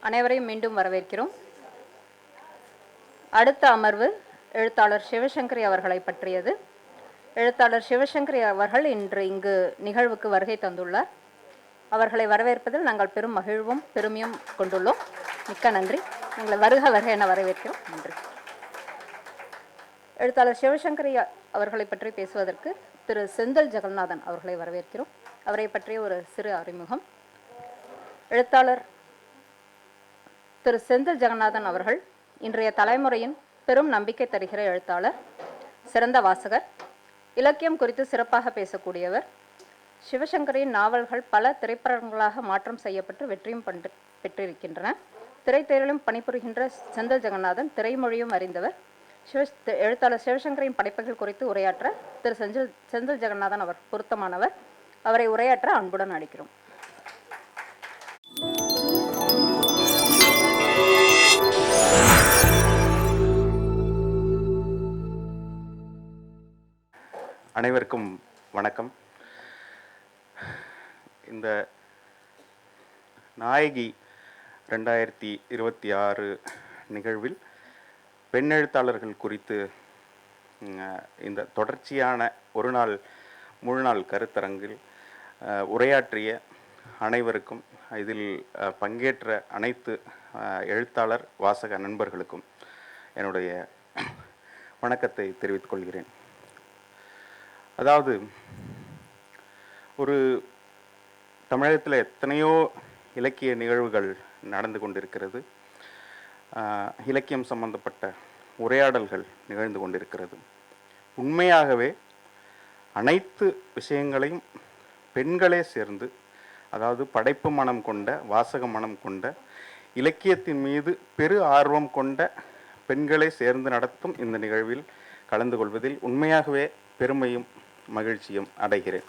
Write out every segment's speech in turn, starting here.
அனைவரையும் மீண்டும் வரவேற்கிறோம். அடுத்த அமர்வு எழுத்தாளர் சிவசங்கரி அவர்களை பற்றியது. எழுத்தாளர் சிவசங்கரி அவர்கள் இன்று இங்கு நிகழ்வுக்கு வருகை தந்துள்ளார். அவர்களை வரவேற்பதில் நாங்கள் பெரும் மகிழ்வும் பெருமையும் கொண்டுள்ளோம். மிக்க நன்றி. உங்களை வருக என வரவேற்கிறோம். நன்றி. எழுத்தாளர் சிவசங்கரி அவர்களை பற்றி பேசுவதற்கு திரு செந்தில் ஜெகநாதன் அவர்களை வரவேற்கிறோம். அவரை பற்றிய ஒரு சிறு அறிமுகம். எழுத்தாளர் திரு செந்தில் ஜெகநாதன் அவர்கள் இன்றைய தலைமுறையின் பெரும் நம்பிக்கை தருகிற எழுத்தாளர், சிறந்த வாசகர், இலக்கியம் குறித்து சிறப்பாக பேசக்கூடியவர். சிவசங்கரின் நாவல்கள் பல திரைப்படங்களாக மாற்றம் செய்யப்பட்டு வெற்றியும் பெற்றிருக்கின்றன. திரைத்துறையிலும் பணிபுரிகின்ற செந்தில் ஜெகநாதன் திரைமொழியும் அறிந்தவர். எழுத்தாளர் சிவசங்கரின் படைப்புகள் குறித்து உரையாற்ற திரு செந்தில் ஜெகநாதன் அவர் பொருத்தமானவர். அவரை உரையாற்ற அன்புடன் அழைக்கிறோம். அனைவருக்கும் வணக்கம். இந்த நாயகி 2026 நிகழ்வில் பெண் எழுத்தாளர்கள் குறித்து இந்த தொடர்ச்சியான முழு நாள் கருத்தரங்கில் உரையாற்றிய அனைவருக்கும், இதில் பங்கேற்ற அனைத்து எழுத்தாளர் வாசக நண்பர்களுக்கும் என்னுடைய வணக்கத்தை தெரிவித்துக் கொள்கிறேன். அதாவது, ஒரு தமிழகத்தில் எத்தனையோ இலக்கிய நிகழ்வுகள் நடந்து கொண்டிருக்கிறது. இலக்கியம் சம்பந்தப்பட்ட உரையாடல்கள் நிகழ்ந்து கொண்டிருக்கிறது. உண்மையாகவே அனைத்து விஷயங்களையும் பெண்களே சேர்ந்து, அதாவது படைப்பு மனம் கொண்ட, வாசக மனம் கொண்ட, இலக்கியத்தின் மீது பெரு ஆர்வம் கொண்ட பெண்களே சேர்ந்து நடத்தும் இந்த நிகழ்வில் கலந்து கொள்வதில் உண்மையாகவே பெருமையும் மகிழ்ச்சியும் அடைகிறேன்.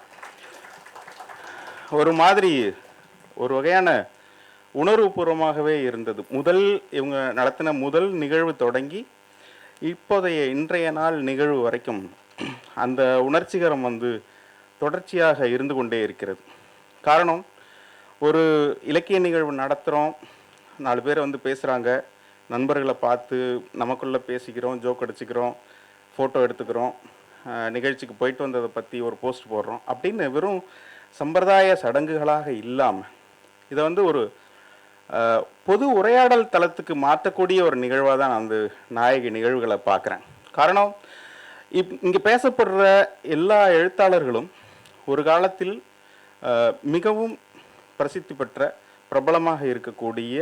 ஒரு வகையான உணர்வுபூர்வமாகவே இருந்தது. இவங்க நடத்தின முதல் நிகழ்வு தொடங்கி இன்றைய நாள் நிகழ்வு வரைக்கும் அந்த உணர்ச்சிகரம் தொடர்ச்சியாக இருந்து கொண்டே இருக்கிறது. காரணம், ஒரு இலக்கிய நிகழ்வு நடத்துகிறோம், 4 பேர் பேசுகிறாங்க, நண்பர்களை பார்த்து நமக்குள்ளே பேசிக்கிறோம், ஜோக் அடிச்சுக்கிறோம், ஃபோட்டோ எடுத்துக்கிறோம், நிகழ்ச்சிக்கு போயிட்டு வந்ததை பற்றி ஒரு போஸ்ட் போடுறோம் அப்படின்னு வெறும் சம்பிரதாய சடங்குகளாக இல்லாமல் இதை ஒரு பொது உரையாடல் தளத்துக்கு மாற்றக்கூடிய ஒரு நிகழ்வாக தான் அந்த நாயகி நிகழ்வுகளை பார்க்குறேன். காரணம், இங்கே பேசப்படுற எல்லா எழுத்தாளர்களும் ஒரு காலத்தில் மிகவும் பிரசித்தி பெற்ற பிரபலமாக இருக்கக்கூடிய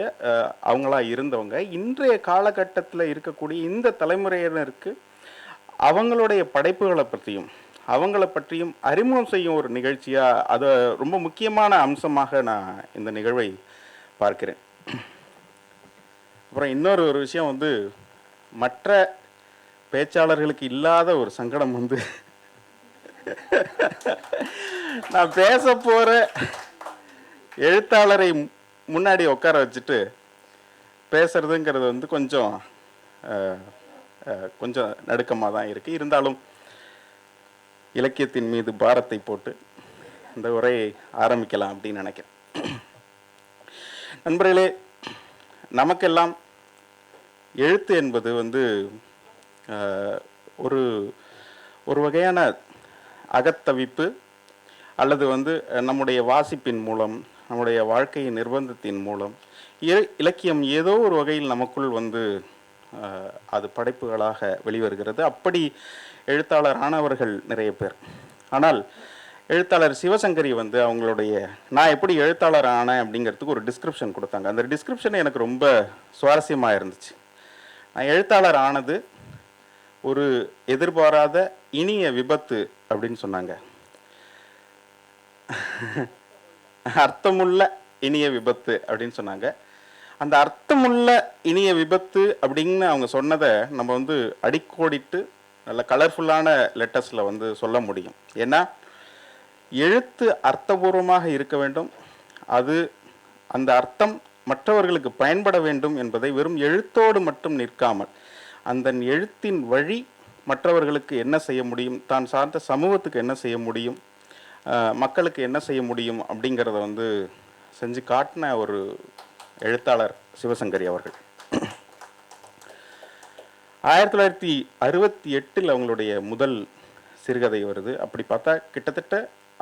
அவங்களா இருந்தவங்க. இன்றைய காலகட்டத்தில் இருக்கக்கூடிய இந்த தலைமுறையினருக்கு அவங்களுடைய படைப்புகளை பற்றியும் அவங்கள பற்றியும் அறிமுகம் செய்யும் ஒரு நிகழ்ச்சியாக, அதை ரொம்ப முக்கியமான அம்சமாக நான் இந்த நிகழ்வை பார்க்கிறேன். அப்புறம் இன்னொரு விஷயம், மற்ற பேச்சாளர்களுக்கு இல்லாத ஒரு சங்கடம், நான் பேச போகிற எழுத்தாளரை முன்னாடி உட்கார வச்சுட்டு பேசுறதுங்கிறது கொஞ்சம் நடுக்கமாக தான் இருக்குது. இருந்தாலும் இலக்கியத்தின் மீது பாரத்தை போட்டு இந்த உரையை ஆரம்பிக்கலாம் அப்படின்னு நினைக்கிறேன். நண்பர்களே, நமக்கெல்லாம் எழுத்து என்பது ஒரு வகையான அகத்தவிப்பு, அல்லது நம்முடைய வாசிப்பின் மூலம், நம்முடைய வாழ்க்கையின் நிர்பந்தத்தின் மூலம் இலக்கியம் ஏதோ ஒரு வகையில் நமக்குள் அது படைப்புகளாக வெளிவருகிறது. அப்படி எழுத்தாளர் ஆனவர்கள் நிறைய பேர். ஆனால் எழுத்தாளர் சிவசங்கரி அவங்களுடைய நான் எப்படி எழுத்தாளர் ஆனேன் அப்படிங்கிறதுக்கு ஒரு டிஸ்கிரிப்ஷன் கொடுத்தாங்க. அந்த டிஸ்கிரிப்ஷன் எனக்கு ரொம்ப சுவாரஸ்யமாக இருந்துச்சு. நான் எழுத்தாளர் ஆனது ஒரு எதிர்பாராத இனிய விபத்து அப்படின்னு சொன்னாங்க. அர்த்தமுள்ள இனிய விபத்து அப்படின்னு சொன்னாங்க. அந்த அர்த்தமுள்ள இனிய விபத்து அப்படின்னு அவங்க சொன்னதை நம்ம அடிக்கோடிட்டு நல்ல கலர்ஃபுல்லான லெட்டர்ஸில் சொல்ல முடியும். ஏன்னா, எழுத்து அர்த்தபூர்வமாக இருக்க வேண்டும், அந்த அர்த்தம் மற்றவர்களுக்கு பயன்பட வேண்டும் என்பதை வெறும் எழுத்தோடு மட்டும் நிற்காமல், அந்த எழுத்தின் வழி மற்றவர்களுக்கு என்ன செய்ய முடியும், தான் சார்ந்த சமூகத்துக்கு என்ன செய்ய முடியும், மக்களுக்கு என்ன செய்ய முடியும் அப்படிங்கிறத செஞ்சு காட்டின ஒரு எழுத்தாளர் சிவசங்கரி அவர்கள். 1968 அவங்களுடைய முதல் சிறுகதை வருது. அப்படி பார்த்தா கிட்டத்தட்ட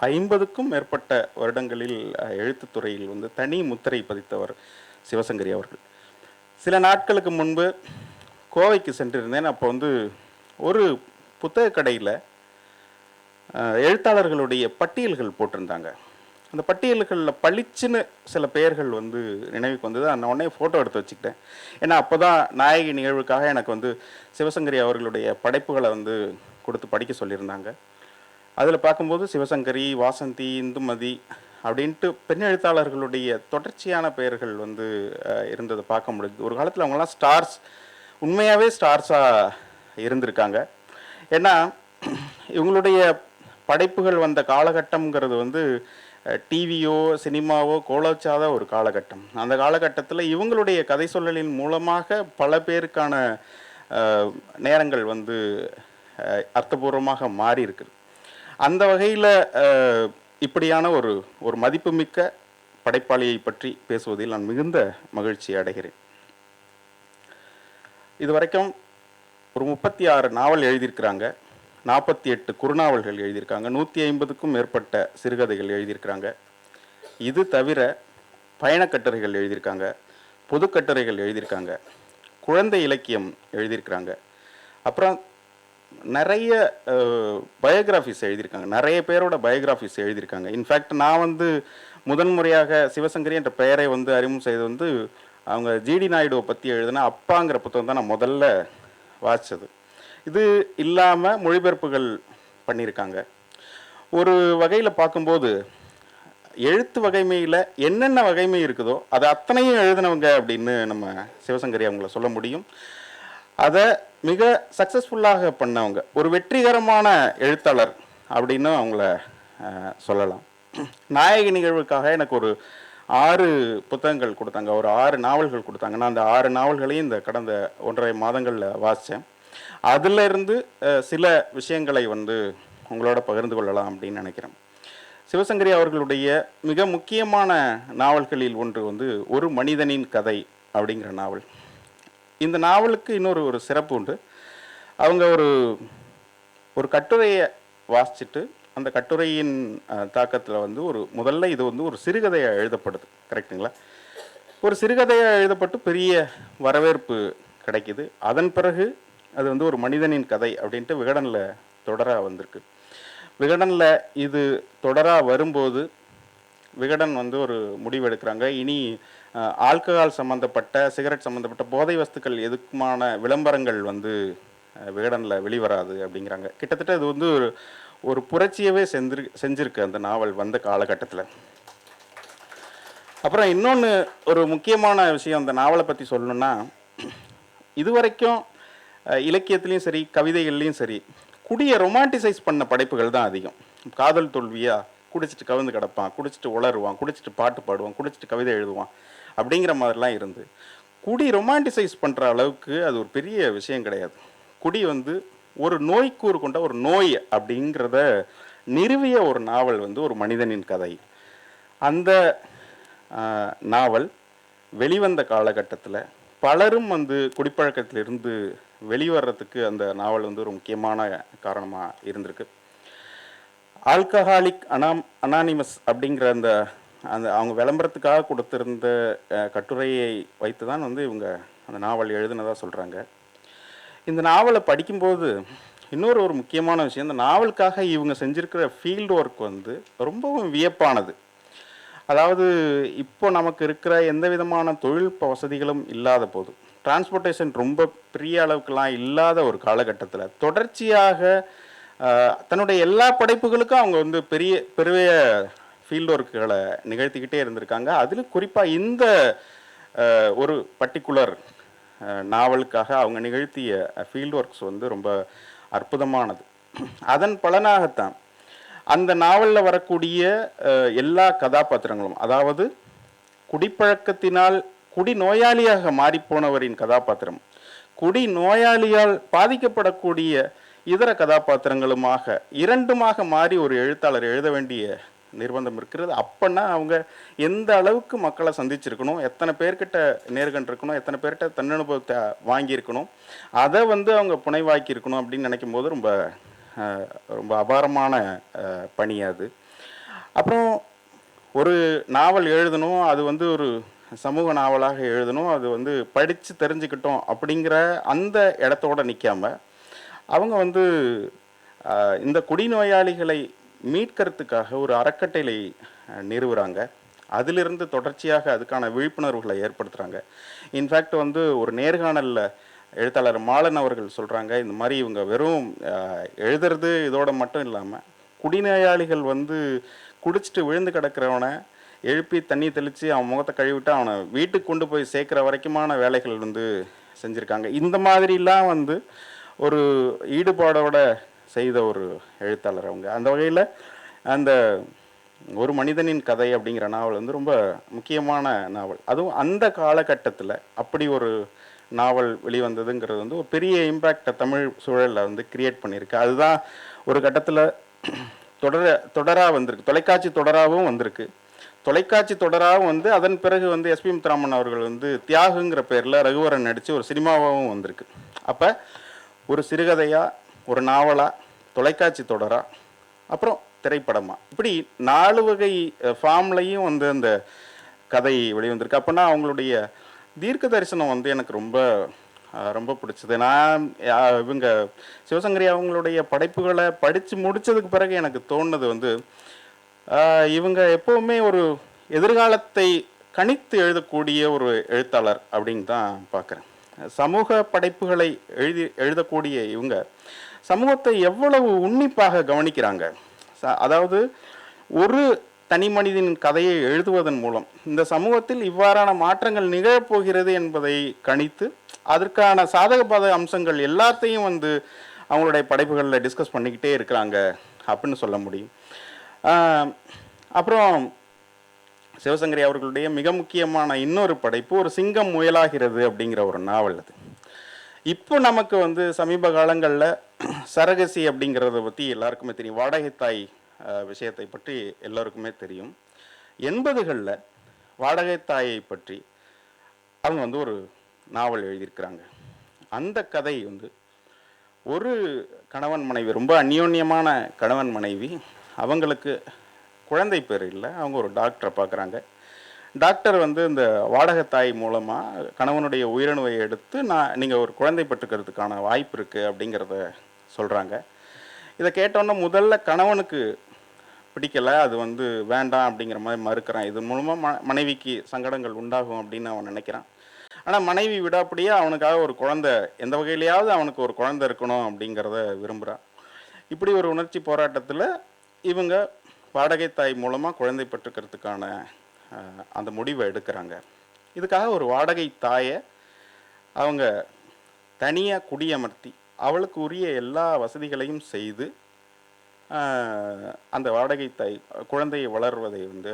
50க்கும் மேற்பட்ட வருடங்களில் எழுத்துத்துறையில் வந்து தனி முத்திரை பதித்தவர் சிவசங்கரி அவர்கள். சில நாட்களுக்கு முன்பு கோவைக்கு சென்றிருந்தேன். அப்போ வந்து ஒரு புத்தக கடையில் எழுத்தாளர்களுடைய பட்டியல்கள் போட்டிருந்தாங்க. அந்த பட்டியல்களில் பளிச்சுன்னு சில பெயர்கள் வந்து நினைவுக்கு வந்தது. நான் உடனே ஃபோட்டோ எடுத்து வச்சுக்கிட்டேன். ஏன்னா அப்போ தான் நாயகி நிகழ்வுக்காக எனக்கு வந்து சிவசங்கரி அவர்களுடைய படைப்புகளை வந்து கொடுத்து படிக்க சொல்லியிருந்தாங்க. அதில் பார்க்கும்போது சிவசங்கரி, வாசந்தி, இந்துமதி அப்படின்ட்டு பெண் எழுத்தாளர்களுடைய தொடர்ச்சியான பெயர்கள் வந்து இருந்ததை பார்க்க முடியுது. ஒரு காலத்தில் அவங்களாம் ஸ்டார்ஸ், உண்மையாகவே ஸ்டார்ஸாக இருந்திருக்காங்க. ஏன்னா இவங்களுடைய படைப்புகள் வந்த காலகட்டம்ங்கிறது வந்து டிவியோ சினிமாவோ கோலோச்சாத ஒரு காலகட்டம். அந்த காலகட்டத்தில் இவங்களுடைய கதை சொல்லலின் மூலமாக பல பேருக்கான நேரங்கள் வந்து அர்த்தபூர்வமாக மாறி இருக்குது. அந்த வகையில் இப்படியான ஒரு மதிப்புமிக்க படைப்பாளியை பற்றி பேசுவதில் நான் மிகுந்த மகிழ்ச்சி அடைகிறேன். இதுவரைக்கும் ஒரு 36 நாவல் எழுதியிருக்கிறாங்க, 48 குறுநாவல்கள் எழுதியிருக்காங்க, 150க்கும் மேற்பட்ட சிறுகதைகள் எழுதியிருக்கிறாங்க. இது தவிர பயணக்கட்டுரைகள் எழுதியிருக்காங்க, பொதுக்கட்டுரைகள் எழுதியிருக்காங்க, குழந்தை இலக்கியம் எழுதியிருக்கிறாங்க. அப்புறம் நிறைய பயோகிராஃபிஸ் எழுதியிருக்காங்க, நிறைய பேரோட பயோகிராஃபிஸ் எழுதியிருக்காங்க. இன்ஃபேக்ட் நான் வந்து முதன்முறையாக சிவசங்கரி என்ற பெயரை வந்து அறிமுகம் செய்தது வந்து அவங்க ஜிடி நாயுடுவை பற்றி எழுதின அப்பாங்கிற புத்தகம் தான் நான் முதல்ல வாசித்தது. இது இல்லாமல் மொழிபெயர்ப்புகள் பண்ணியிருக்காங்க. ஒரு வகையில் பார்க்கும்போது எழுத்து வகைமையில் என்னென்ன வகைமை இருக்குதோ அதை அத்தனையும் எழுதினவங்க அப்படின்னு நம்ம சிவசங்கரி அவங்கள சொல்ல முடியும். அதை மிக சக்ஸஸ்ஃபுல்லாக பண்ணவங்க, ஒரு வெற்றிகரமான எழுத்தாளர் அப்படின்னு அவங்கள சொல்லலாம். நாயகி நிகழ்வுக்காக எனக்கு ஒரு 6 புத்தகங்கள் கொடுத்தாங்க, ஒரு 6 நாவல்கள் கொடுத்தாங்க. நான் அந்த 6 நாவல்களையும் இந்த கடந்த 1.5 மாதங்களில் வாசித்தேன். அதிலிருந்து சில விஷயங்களை வந்து உங்களோட பகிர்ந்து கொள்ளலாம் அப்படின்னு நினைக்கிறேன். சிவசங்கரி அவர்களுடைய மிக முக்கியமான நாவல்களில் ஒன்று வந்து ஒரு மனிதனின் கதை அப்படிங்கிற நாவல். இந்த நாவலுக்கு இன்னொரு சிறப்பு உண்டு. அவங்க ஒரு கட்டுரையை வாசிச்சுட்டு அந்த கட்டுரையின் தாக்கத்தில் வந்து முதல்ல இது வந்து ஒரு சிறுகதையாக எழுதப்படுது, கரெக்டுங்களா? ஒரு சிறுகதையாக எழுதப்பட்டு பெரிய வரவேற்பு கிடைக்கிது. அதன் பிறகு அது வந்து ஒரு மனிதனின் கதை அப்படின்ட்டு விகடனில் தொடராக வந்திருக்கு. விகடனில் இது தொடராக வரும்போது விகடன் வந்து ஒரு முடிவு எடுக்கிறாங்க, இனி ஆல்கஹால் சம்மந்தப்பட்ட, சிகரெட் சம்மந்தப்பட்ட போதை வஸ்துக்கள் எதுக்குமான விளம்பரங்கள் வந்து விகடனில் வெளிவராது அப்படிங்கிறாங்க. கிட்டத்தட்ட இது வந்து ஒரு புரட்சியவே செஞ்சிருக்கு அந்த நாவல் வந்த காலகட்டத்தில். அப்புறம் இன்னொன்று ஒரு முக்கியமான விஷயம் அந்த நாவலை பற்றி சொல்லணுன்னா, இதுவரைக்கும் இலக்கியத்துலேயும் சரி கவிதைகள்லேயும் சரி குடியை ரொமான்டிசைஸ் பண்ண படைப்புகள் தான் அதிகம். காதல் தோல்வியாக குடிச்சிட்டு கவிழ்ந்து கிடப்பான், குடிச்சிட்டு உளருவான், குடிச்சிட்டு பாட்டு பாடுவான், குடிச்சிட்டு கவிதை எழுதுவான் அப்படிங்கிற மாதிரிலாம் இருந்து குடி ரொமான்டிசைஸ் பண்ணுற அளவுக்கு அது ஒரு பெரிய விஷயம் கிடையாது. குடி வந்து ஒரு நோய்க்கூறு கொண்ட ஒரு நோய் அப்படிங்கிறத நிறுவிய ஒரு நாவல் வந்து ஒரு மனிதனின் கதை. அந்த நாவல் வெளிவந்த காலகட்டத்தில் பலரும் வந்து குடிப்பழக்கத்திலிருந்து வெளிவரத்துக்கு அந்த நாவல் வந்து ஒரு முக்கியமான காரணமாக இருந்திருக்கு. ஆல்கஹாலிக் அனானிமஸ் அப்படிங்கிற அந்த அவங்க விளம்பரத்துக்காக கொடுத்திருந்த கட்டுரையை வைத்து தான் வந்து இவங்க அந்த நாவல் எழுதுனதாக சொல்கிறாங்க. இந்த நாவலை படிக்கும்போது ஒரு முக்கியமான விஷயம், இந்த நாவலுக்காக இவங்க செஞ்சுருக்கிற ஃபீல்டு ஒர்க் வந்து ரொம்பவும் வியப்பானது. அதாவது இப்போ நமக்கு இருக்கிற எந்த விதமான தொழில்நுட்ப வசதிகளும் இல்லாத போது, டிரான்ஸ்போர்ட்டேஷன் ரொம்ப பெரிய அளவுக்குலாம் இல்லாத ஒரு காலகட்டத்தில் தொடர்ச்சியாக தன்னுடைய எல்லா படைப்புகளுக்கும் அவங்க வந்து பெரிய ஃபீல்டு ஒர்க்குகளை நிகழ்த்திக்கிட்டே இருந்திருக்காங்க. அதில் குறிப்பாக இந்த ஒரு பர்டிகுலர் நாவலுக்காக அவங்க நிகழ்த்திய ஃபீல்டு ஒர்க்ஸ் வந்து ரொம்ப அற்புதமானது. அதன் பலனாகத்தான் அந்த நாவலில் வரக்கூடிய எல்லா கதாபாத்திரங்களும், அதாவது குடிப்பழக்கத்தினால் குடி நோயாளியாக மாறிப்போனவரின் கதாபாத்திரம், குடி நோயாளியால் பாதிக்கப்படக்கூடிய இதர கதாபாத்திரங்களுமாக இரண்டுமாக மாறி ஒரு எழுத்தாளர் எழுத வேண்டிய நிர்பந்தம் இருக்கிறது. அப்போன்னா அவங்க எந்த அளவுக்கு மக்களை சந்திச்சிருக்கணும், எத்தனை பேர்கிட்ட நேர்கண்டிருக்கணும், எத்தனை பேர்கிட்ட தன்னனுபவத்தை வாங்கியிருக்கணும், அதை வந்து அவங்க புனைவாக்கியிருக்கணும் அப்படின்னு நினைக்கும் போது ரொம்ப ரொம்ப அபாரமான பணி அது. அப்புறம் ஒரு நாவல் எழுதணும், அது வந்து ஒரு சமூக நாவலாக எழுதணும், அது வந்து படித்து தெரிஞ்சுக்கிட்டோம் அப்படிங்கிற அந்த இடத்தோட நிற்காம அவங்க வந்து இந்த குடிநோயாளிகளை மீட்கிறதுக்காக ஒரு அறக்கட்டளை நிறுவுறாங்க. அதிலிருந்து தொடர்ச்சியாக அதுக்கான விழிப்புணர்வுகளை ஏற்படுத்துகிறாங்க. இன்ஃபேக்ட் வந்து ஒரு நேர்காணலில் எழுத்தாளர் மாலன் அவர்கள் சொல்கிறாங்க, இந்த மாதிரி இவங்க வெறும் எழுதுறது இதோட மட்டும் இல்லாமல் குடிநோயாளிகள் வந்து குடிச்சிட்டு விழுந்து கிடக்கிறவனை எழுப்பி தண்ணி தெளித்து அவன் முகத்தை கழுவிட்டு அவனை வீட்டுக்கு கொண்டு போய் சேர்க்குற வரைக்குமான வேலைகள் வந்து செஞ்சுருக்காங்க. இந்த மாதிரிலாம் வந்து ஒரு ஈடுபாடோட செய்த ஒரு எழுத்தாளர் அவங்க. அந்த வகையில் அந்த ஒரு மனிதனின் கதை அப்படிங்கிற நாவல் வந்து ரொம்ப முக்கியமான நாவல். அதுவும் அந்த காலகட்டத்தில் அப்படி ஒரு நாவல் வெளிவந்ததுங்கிறது வந்து ஒரு பெரிய இம்பேக்டை தமிழ் சூழலில் வந்து கிரியேட் பண்ணியிருக்கு. அதுதான் ஒரு கட்டத்தில் தொடராக வந்திருக்கு, தொலைக்காட்சி தொடராகவும் வந்திருக்கு. தொலைக்காட்சி தொடராகவும் வந்து அதன் பிறகு வந்து எஸ்பி முத்துராமன் அவர்கள் வந்து தியாகுங்கிற பேரில் ரகுவரன் நடித்து ஒரு சினிமாவாகவும் வந்திருக்கு. அப்போ ஒரு சிறுகதையாக, ஒரு நாவலாக, தொலைக்காட்சி தொடராக, அப்புறம் திரைப்படமாக, இப்படி 4 வகை ஃபார்ம்லையும் வந்து அந்த கதை வெளிவந்திருக்கு. அப்போனா அவங்களுடைய தீர்க்க தரிசனம் வந்து எனக்கு ரொம்ப ரொம்ப பிடிச்சது. நான் இவங்க சிவசங்கரி அவங்களுடைய படைப்புகளை படித்து முடித்ததுக்கு பிறகு எனக்கு தோணுது வந்து இவங்க எப்போவுமே ஒரு எதிர்காலத்தை கணித்து எழுதக்கூடிய ஒரு எழுத்தாளர் அப்படின்னு தான் பார்க்குறேன். சமூக படைப்புகளை எழுதக்கூடிய இவங்க சமூகத்தை எவ்வளவு உன்னிப்பாக கவனிக்கிறாங்க. அதாவது ஒரு தனி மனிதனின் கதையை எழுதுவதன் மூலம் இந்த சமூகத்தில் இவ்வாறான மாற்றங்கள் நிகழப்போகிறது என்பதை கணித்து அதற்கான சாதக பாதக அம்சங்கள் எல்லாத்தையும் வந்து அவங்களுடைய படைப்புகளில் டிஸ்கஸ் பண்ணிக்கிட்டே இருக்கிறாங்க அப்படின்னு சொல்ல முடியும். அப்புறம் சிவசங்கரி அவர்களுடைய மிக முக்கியமான இன்னொரு படைப்பு ஒரு சிங்கம் முயலாகிறது அப்படிங்கிற ஒரு நாவல். அது இப்போ நமக்கு வந்து சமீப காலங்களில் சரகசி அப்படிங்கிறத பற்றி எல்லாருக்குமே தெரியும். வாடகை தாய் விஷயத்தை பற்றி எல்லோருக்குமே தெரியும். 80களில் வாடகை தாயை பற்றி அவங்க வந்து ஒரு நாவல் எழுதியிருக்கிறாங்க. அந்த கதை வந்து ஒரு கணவன் மனைவி, ரொம்ப அந்யோன்யமான கணவன் மனைவி, அவங்களுக்கு குழந்தை பேர் இல்லை, அவங்க ஒரு டாக்டரை பார்க்குறாங்க. டாக்டர் வந்து இந்த வாடகை தாய் மூலமாக கணவனுடைய உயிரணுவை எடுத்து நீங்கள் ஒரு குழந்தை பெற்றுக்கிறதுக்கான வாய்ப்பு இருக்குது அப்படிங்கிறத சொல்கிறாங்க. இதை கேட்டோன்னே முதல்ல கணவனுக்கு பிடிக்கலை, அது வந்து வேண்டாம் அப்படிங்கிற மாதிரி மறுக்கிறான். இது மூலமாக மனைவிக்கு சங்கடங்கள் உண்டாகும் அப்படின்னு அவன் நினைக்கிறான். ஆனால் மனைவி விடாப்படியே அவனுக்காக ஒரு குழந்தை, எந்த வகையிலையாவது அவனுக்கு ஒரு குழந்தை இருக்கணும் அப்படிங்கிறத விரும்புகிறான். இப்படி ஒரு உணர்ச்சி போராட்டத்தில் இவங்க வாடகை தாய் மூலமாக குழந்தை பெற்றுக்கிறதுக்கான அந்த முடிவை எடுக்கிறாங்க. இதுக்காக ஒரு வாடகை தாயை அவங்க தனியாக குடியமர்த்தி அவளுக்கு உரிய எல்லா வசதிகளையும் செய்து அந்த வாடகை தாய் குழந்தையை வளர்வதை வந்து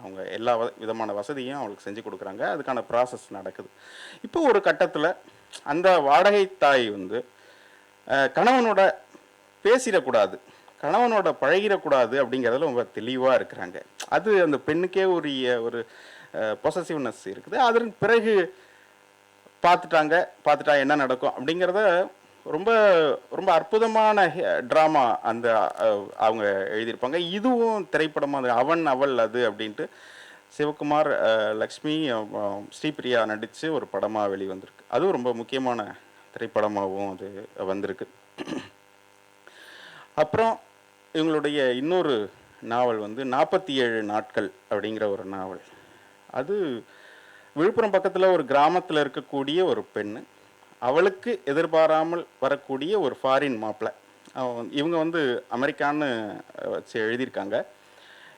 அவங்க எல்லா விதமான வசதியும் அவளுக்கு செஞ்சு கொடுக்குறாங்க. அதுக்கான ப்ராசஸ் நடக்குது. இப்போ ஒரு கட்டத்தில் அந்த வாடகை தாய் வந்து கணவனோட பேசிடக்கூடாது, கணவனோட பழகிடக்கூடாது அப்படிங்கிறதுல ரொம்ப தெளிவாக இருக்கிறாங்க. அது அந்த பெண்ணுக்கே உரிய ஒரு பொசசிவ்னஸ் இருக்குது. அதற்கு பிறகு பார்த்துட்டா என்ன நடக்கும் அப்படிங்கிறத ரொம்ப ரொம்ப அற்புதமான ட்ராமா அந்த அவங்க எழுதியிருப்பாங்க. இதுவும் திரைப்படமாக அவன் அவள் அது அப்படின்ட்டு சிவகுமார், லக்ஷ்மி, ஸ்ரீபிரியா நடித்து ஒரு படமாக வெளிவந்திருக்கு. அதுவும் ரொம்ப முக்கியமான திரைப்படமாகவும் அது வந்திருக்கு. அப்புறம் இவங்களுடைய இன்னொரு நாவல் வந்து 47 நாட்கள் அப்படிங்கிற ஒரு நாவல். அது விழுப்புரம் பக்கத்தில் ஒரு கிராமத்தில் இருக்கக்கூடிய ஒரு பெண்ணு, அவளுக்கு எதிர்பாராமல் வரக்கூடிய ஒரு ஃபாரின் மாப்பிள்ளை. இவங்க வந்து அமெரிக்கான்னு வச்சு எழுதியிருக்காங்க.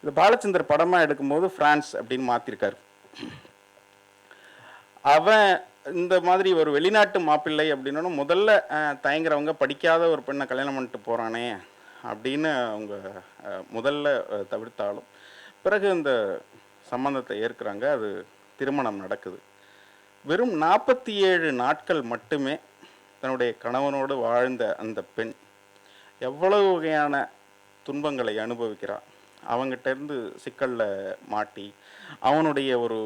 இது பாலச்சந்தர் படமாக எடுக்கும்போது ஃப்ரான்ஸ் அப்படின்னு மாற்றிருக்காரு. அவன் இந்த மாதிரி ஒரு வெளிநாட்டு மாப்பிள்ளை அப்படின்னா முதல்ல தயங்குறவங்க படிக்காத ஒரு பெண்ணை கல்யாணம் பண்ணிட்டு போகிறானே அப்படின்னு அவங்க முதல்ல தவிர்த்தாலும் பிறகு இந்த சம்பந்தத்தை ஏற்கிறாங்க. அது திருமணம் நடக்குது. வெறும் 47 நாட்கள் மட்டுமே தன்னுடைய கணவனோடு வாழ்ந்த அந்த பெண் எவ்வளவு வகையான துன்பங்களை அனுபவிக்கிறாள். அவங்ககிட்ட இருந்து சிக்கலில் மாட்டி அவனுடைய ஒரு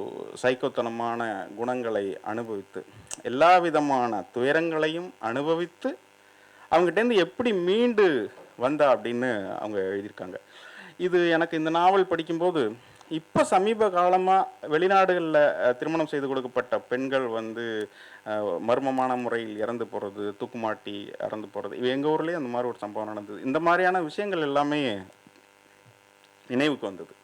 சைக்கோத்தனமான குணங்களை அனுபவித்து எல்லா விதமான துயரங்களையும் அனுபவித்து அவங்ககிட்டேருந்து எப்படி மீண்டு வந்தா அப்படின்னு அவங்க எழுதியிருக்காங்க. இது எனக்கு இந்த நாவல் படிக்கும்போது இப்போ சமீப காலமாக வெளிநாடுகளில் திருமணம் செய்து கொடுக்கப்பட்ட பெண்கள் வந்து மர்மமான முறையில் இறந்து போகிறது, தூக்குமாட்டி இறந்து போகிறது, எங்கள் ஊர்லேயே அந்த மாதிரி ஒரு சம்பவம் நடந்தது. இந்த மாதிரியான விஷயங்கள் எல்லாமே நினைவுக்கு வந்தது.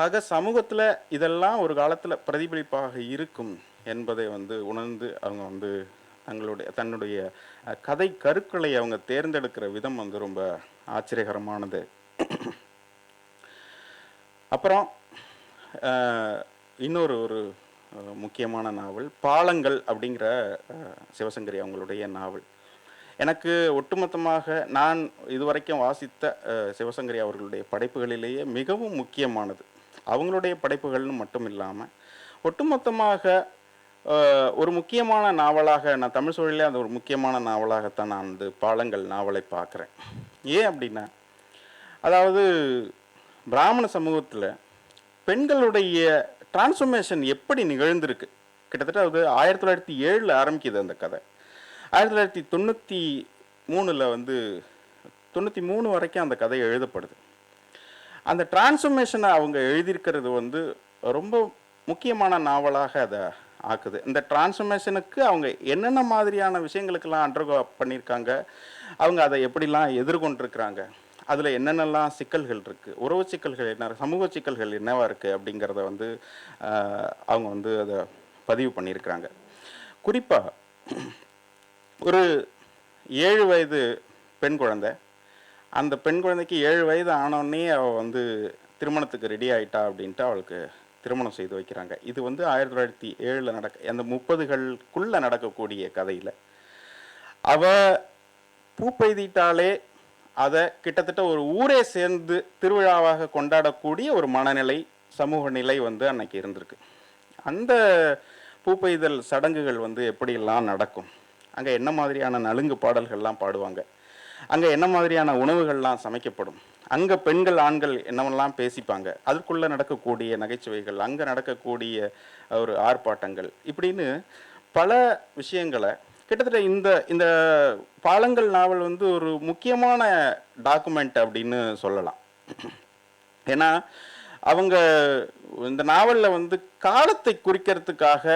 ஆக சமூகத்தில் இதெல்லாம் ஒரு காலத்தில் பிரதிபலிப்பாக இருக்கும் என்பதை வந்து உணர்ந்து அவங்க வந்து தன்னுடைய கதை கருக்களை அவங்க தேர்ந்தெடுக்கிற விதம் வந்து ரொம்ப ஆச்சரியகரமானது. அப்புறம் இன்னொரு ஒரு முக்கியமான நாவல் பாலங்கள் அப்படிங்கிற சிவசங்கரி அவங்களுடைய நாவல். எனக்கு ஒட்டுமொத்தமாக நான் இதுவரைக்கும் வாசித்த சிவசங்கரி அவர்களுடைய படைப்புகளிலேயே மிகவும் முக்கியமானது. அவங்களுடைய படைப்புகள்னு மட்டும் இல்லாமல் ஒட்டுமொத்தமாக ஒரு முக்கியமான நாவலாக நான் தமிழ் சூழலே அந்த ஒரு முக்கியமான நாவலாகத்தான் நான் வந்து பாலங்கள் நாவலை பார்க்குறேன். ஏன் அப்படின்னா, அதாவது பிராமண சமூகத்தில் பெண்களுடைய டிரான்ஸ்ஃபர்மேஷன் எப்படி நிகழ்ந்திருக்கு. கிட்டத்தட்ட அது 1907 ஆரம்பிக்குது அந்த கதை. 1993 வந்து 93 வரைக்கும் அந்த கதை எழுதப்படுது. அந்த டிரான்ஸ்ஃபர்மேஷனை அவங்க எழுதியிருக்கிறது வந்து ரொம்ப முக்கியமான நாவலாக அதை ஆக்குது. இந்த டிரான்ஸ்ஃபர்மேஷனுக்கு அவங்க என்னென்ன மாதிரியான விஷயங்களுக்கெல்லாம் அண்டர்கோ பண்ணியிருக்காங்க, அவங்க அதை எப்படிலாம் எதிர்கொண்டிருக்கிறாங்க, அதில் என்னென்னலாம் சிக்கல்கள் இருக்குது, உறவு சிக்கல்கள் என்ன, சமூக சிக்கல்கள் என்னவா இருக்குது அப்படிங்கிறத வந்து அவங்க வந்து அதை பதிவு பண்ணியிருக்கிறாங்க. குறிப்பாக ஒரு 7 வயது பெண் குழந்தை, அந்த பெண் குழந்தைக்கு 7 வயது ஆனோடனே அவள் வந்து திருமணத்துக்கு ரெடி ஆகிட்டா அப்படின்ட்டு அவளுக்கு திருமணம் செய்து வைக்கிறாங்க. இது வந்து 1907 அந்த 30களுக்குள்ளே நடக்கக்கூடிய கதையில் அவள் பூ பெய்திட்டாலே அதை கிட்டத்தட்ட ஒரு ஊரே சேர்ந்து திருவிழாவாக கொண்டாடக்கூடிய ஒரு மனநிலை, சமூக நிலை வந்து அன்னைக்கு இருந்திருக்கு. அந்த பூப்பெய்தல் சடங்குகள் வந்து எப்படியெல்லாம் நடக்கும், அங்கே என்ன மாதிரியான நலுங்கு பாடல்கள்லாம் பாடுவாங்க, அங்கே என்ன மாதிரியான உணவுகள்லாம் சமைக்கப்படும், அங்கே பெண்கள் ஆண்கள் என்னவெல்லாம் பேசிப்பாங்க, அதுக்குள்ளே நடக்கக்கூடிய நகைச்சுவைகள், அங்கே நடக்கக்கூடிய ஒரு ஆர்ப்பாட்டங்கள், இப்படின்னு பல விஷயங்களை கிட்டத்தட்ட இந்த இந்த பாலங்கள் நாவல் வந்து ஒரு முக்கியமான டாக்குமெண்ட் அப்படின்னு சொல்லலாம். ஏன்னா அவங்க இந்த நாவலில் வந்து காலத்தை குறிக்கிறதுக்காக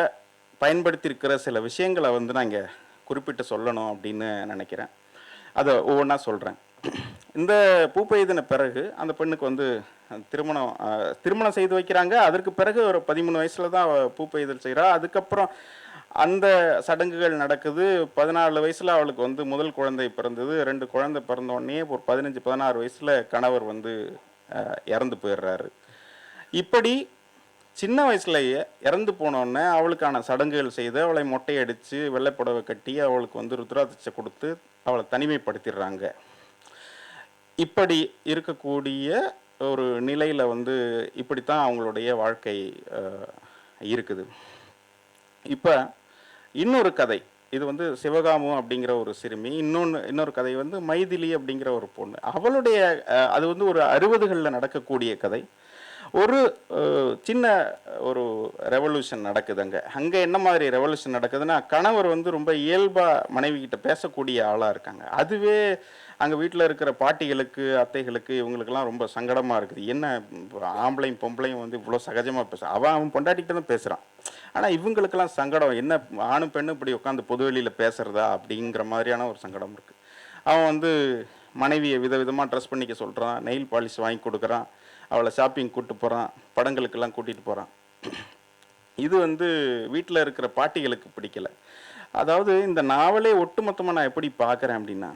பயன்படுத்தியிருக்கிற சில விஷயங்களை வந்து நான் இங்கே குறிப்பிட்டு சொல்லணும் அப்படின்னு நினைக்கிறேன். அதை ஒவ்வொன்றா சொல்கிறேன். இந்த பூ பெய்தின பிறகு அந்த பெண்ணுக்கு வந்து திருமணம் செய்து வைக்கிறாங்க. அதற்கு பிறகு ஒரு 13 வயசில் தான் அவள் பூ பெய்தல் செய்கிறா. அதுக்கப்புறம் அந்த சடங்குகள் நடக்குது. 14 வயசில் அவளுக்கு வந்து முதல் குழந்தை பிறந்தது. 2 குழந்தை பிறந்தோடனே ஒரு 15-16 வயசில் கணவர் வந்து இறந்து போயிடுறாரு. இப்படி சின்ன வயசுலேயே இறந்து போனோடனே அவளுக்கான சடங்குகள் செய்து அவளை மொட்டையடித்து வெள்ளைப்புடவை கட்டி அவளுக்கு வந்து ருத்ராட்சை கொடுத்து அவளை தனிமைப்படுத்திடுறாங்க. இப்படி இருக்கக்கூடிய ஒரு நிலையில் வந்து இப்படித்தான் அவங்களுடைய வாழ்க்கை இருக்குது. இப்போ இன்னொரு கதை, இது வந்து சிவகாமு அப்படிங்கிற ஒரு சிறுமி, இன்னொரு கதை வந்து மைதிலி அப்படிங்கிற ஒரு பொண்ணு. அவளுடைய அது வந்து ஒரு 60களில் நடக்கக்கூடிய கதை. ஒரு சின்ன ஒரு ரெவல்யூஷன் நடக்குது அங்கே என்ன மாதிரி ரெவல்யூஷன் நடக்குதுன்னா, கணவர் வந்து ரொம்ப இயல்பாக மனைவி கிட்ட பேசக்கூடிய ஆளாக இருக்காங்க. அதுவே அங்கே வீட்டில் இருக்கிற பாட்டிகளுக்கு, அத்தைகளுக்கு, இவங்களுக்கெல்லாம் ரொம்ப சங்கடமாக இருக்குது. என்ன ஆம்பளையும் பொம்பளையும் வந்து இவ்வளோ சகஜமாக அவன் பொண்டாட்டிகிட்ட தான் பேசுகிறான், ஆனால் இவங்களுக்கெல்லாம் சங்கடம், என்ன ஆணும் பெண்ணும் இப்படி உட்காந்து பொது வெளியில் பேசுகிறதா அப்படிங்கிற மாதிரியான ஒரு சங்கடம் இருக்குது. அவன் வந்து மனைவியை விதவிதமாக ட்ரெஸ் பண்ணிக்க சொல்கிறான், நெயில் பாலிஷ் வாங்கி கொடுக்குறான், அவளை ஷாப்பிங் கூப்பிட்டு போகிறான், படங்களுக்கெல்லாம் கூட்டிகிட்டு போகிறான். இது வந்து வீட்டில் இருக்கிற பாட்டிகளுக்கு பிடிக்கலை. அதாவது இந்த நாவலே ஒட்டுமொத்தமாக நான் எப்படி பார்க்குறேன் அப்படின்னா,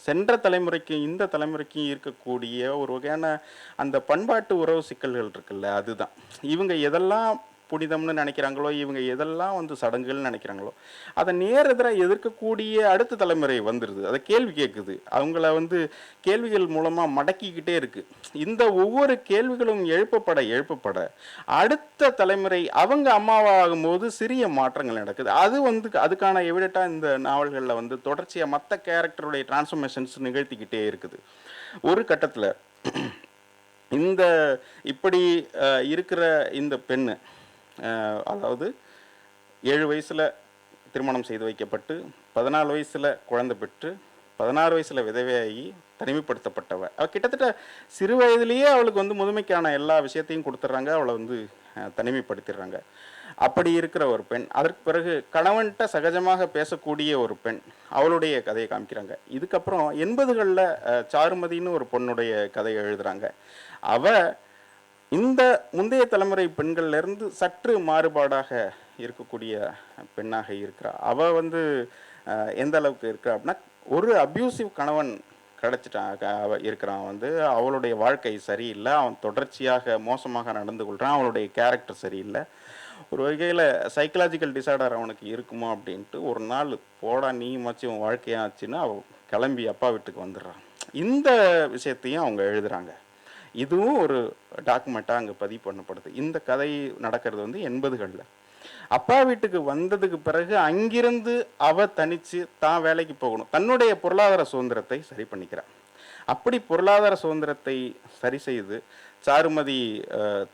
சென்ற தலைமுறைக்கும் இந்த தலைமுறைக்கும் இருக்கக்கூடிய ஒரு வகையான அந்த பண்பாட்டு உறவு சிக்கல்கள் இருக்குல்ல, அதுதான். இவங்க எதெல்லாம் புனிதம்னு நினைக்கிறாங்களோ, இவங்க எதெல்லாம் வந்து சடங்குகள்னு நினைக்கிறாங்களோ, அதை நேரெதிராக எதிர்க்கக்கூடிய அடுத்த தலைமுறை வந்துடுது. அதை கேள்வி கேட்குது, அவங்கள வந்து கேள்விகள் மூலமாக மடக்கிக்கிட்டே இருக்குது. இந்த ஒவ்வொரு கேள்விகளும் எழுப்பப்பட அடுத்த தலைமுறை அவங்க அம்மாவாகும் போது சிறிய மாற்றங்கள் நடக்குது. அது வந்து அதுக்கான எவிடெண்ட்டாக இந்த நாவல்களில் வந்து தொடர்ச்சியாக மற்ற கேரக்டருடைய டிரான்ஸ்ஃபர்மேஷன்ஸ் நிகழ்த்திக்கிட்டே இருக்குது. ஒரு கட்டத்தில் இந்த இப்படி இருக்கிற இந்த பெண்ணு, அதாவது 7 வயசில் திருமணம் செய்து வைக்கப்பட்டு 14 வயசில் குழந்தை பெற்று 16 வயசில் விதவையாகி தனிமைப்படுத்தப்பட்டவ. அவள் கிட்டத்தட்ட சிறு வயதிலேயே அவளுக்கு வந்து முதுமைக்கான எல்லா விஷயத்தையும் கொடுத்துட்றாங்க, அவளை வந்து தனிமைப்படுத்திடுறாங்க. அப்படி இருக்கிற ஒரு பெண், அதற்கு பிறகு கணவன்கிட்ட சகஜமாக பேசக்கூடிய ஒரு பெண், அவளுடைய கதையை காமிக்கிறாங்க. இதுக்கப்புறம் 80களில் சாருமதின்னு ஒரு பொண்ணுடைய கதையை எழுதுகிறாங்க. அவள் இந்த முந்தைய தலைமுறை பெண்கள்லேருந்து சற்று மாறுபாடாக இருக்கக்கூடிய பெண்ணாக இருக்கிறா. அவள் வந்து எந்த அளவுக்கு இருக்கிறா அப்படின்னா, ஒரு அப்யூசிவ் கணவன் கிடச்சிட்டான், இருக்கிறான். வந்து அவளுடைய வாழ்க்கை சரியில்லை, அவன் தொடர்ச்சியாக மோசமாக நடந்து கொள்கிறான், அவளுடைய கேரக்டர் சரியில்லை. ஒரு வகையில் சைக்கலாஜிக்கல் டிசார்டர் அவனுக்கு இருக்குமா அப்படின்ட்டு ஒரு நாள் போடா நீ மச்சு உன் வாழ்க்கையாச்சுன்னு அவள் கிளம்பி அப்பா வீட்டுக்கு வந்துடுறான். இந்த விஷயத்தையும் அவங்க எழுதுகிறாங்க. இதுவும் ஒரு டாக்குமெண்ட்டாக அங்கே பதிவு பண்ணப்படுது. இந்த கதை நடக்கிறது வந்து 80களில். அப்பா வீட்டுக்கு வந்ததுக்கு பிறகு அங்கிருந்து அவ தனித்து தான் வேலைக்கு போகணும், தன்னுடைய பொருளாதார சுதந்திரத்தை சரி பண்ணிக்கிறான். அப்படி பொருளாதார சுதந்திரத்தை சரி செய்து சாருமதி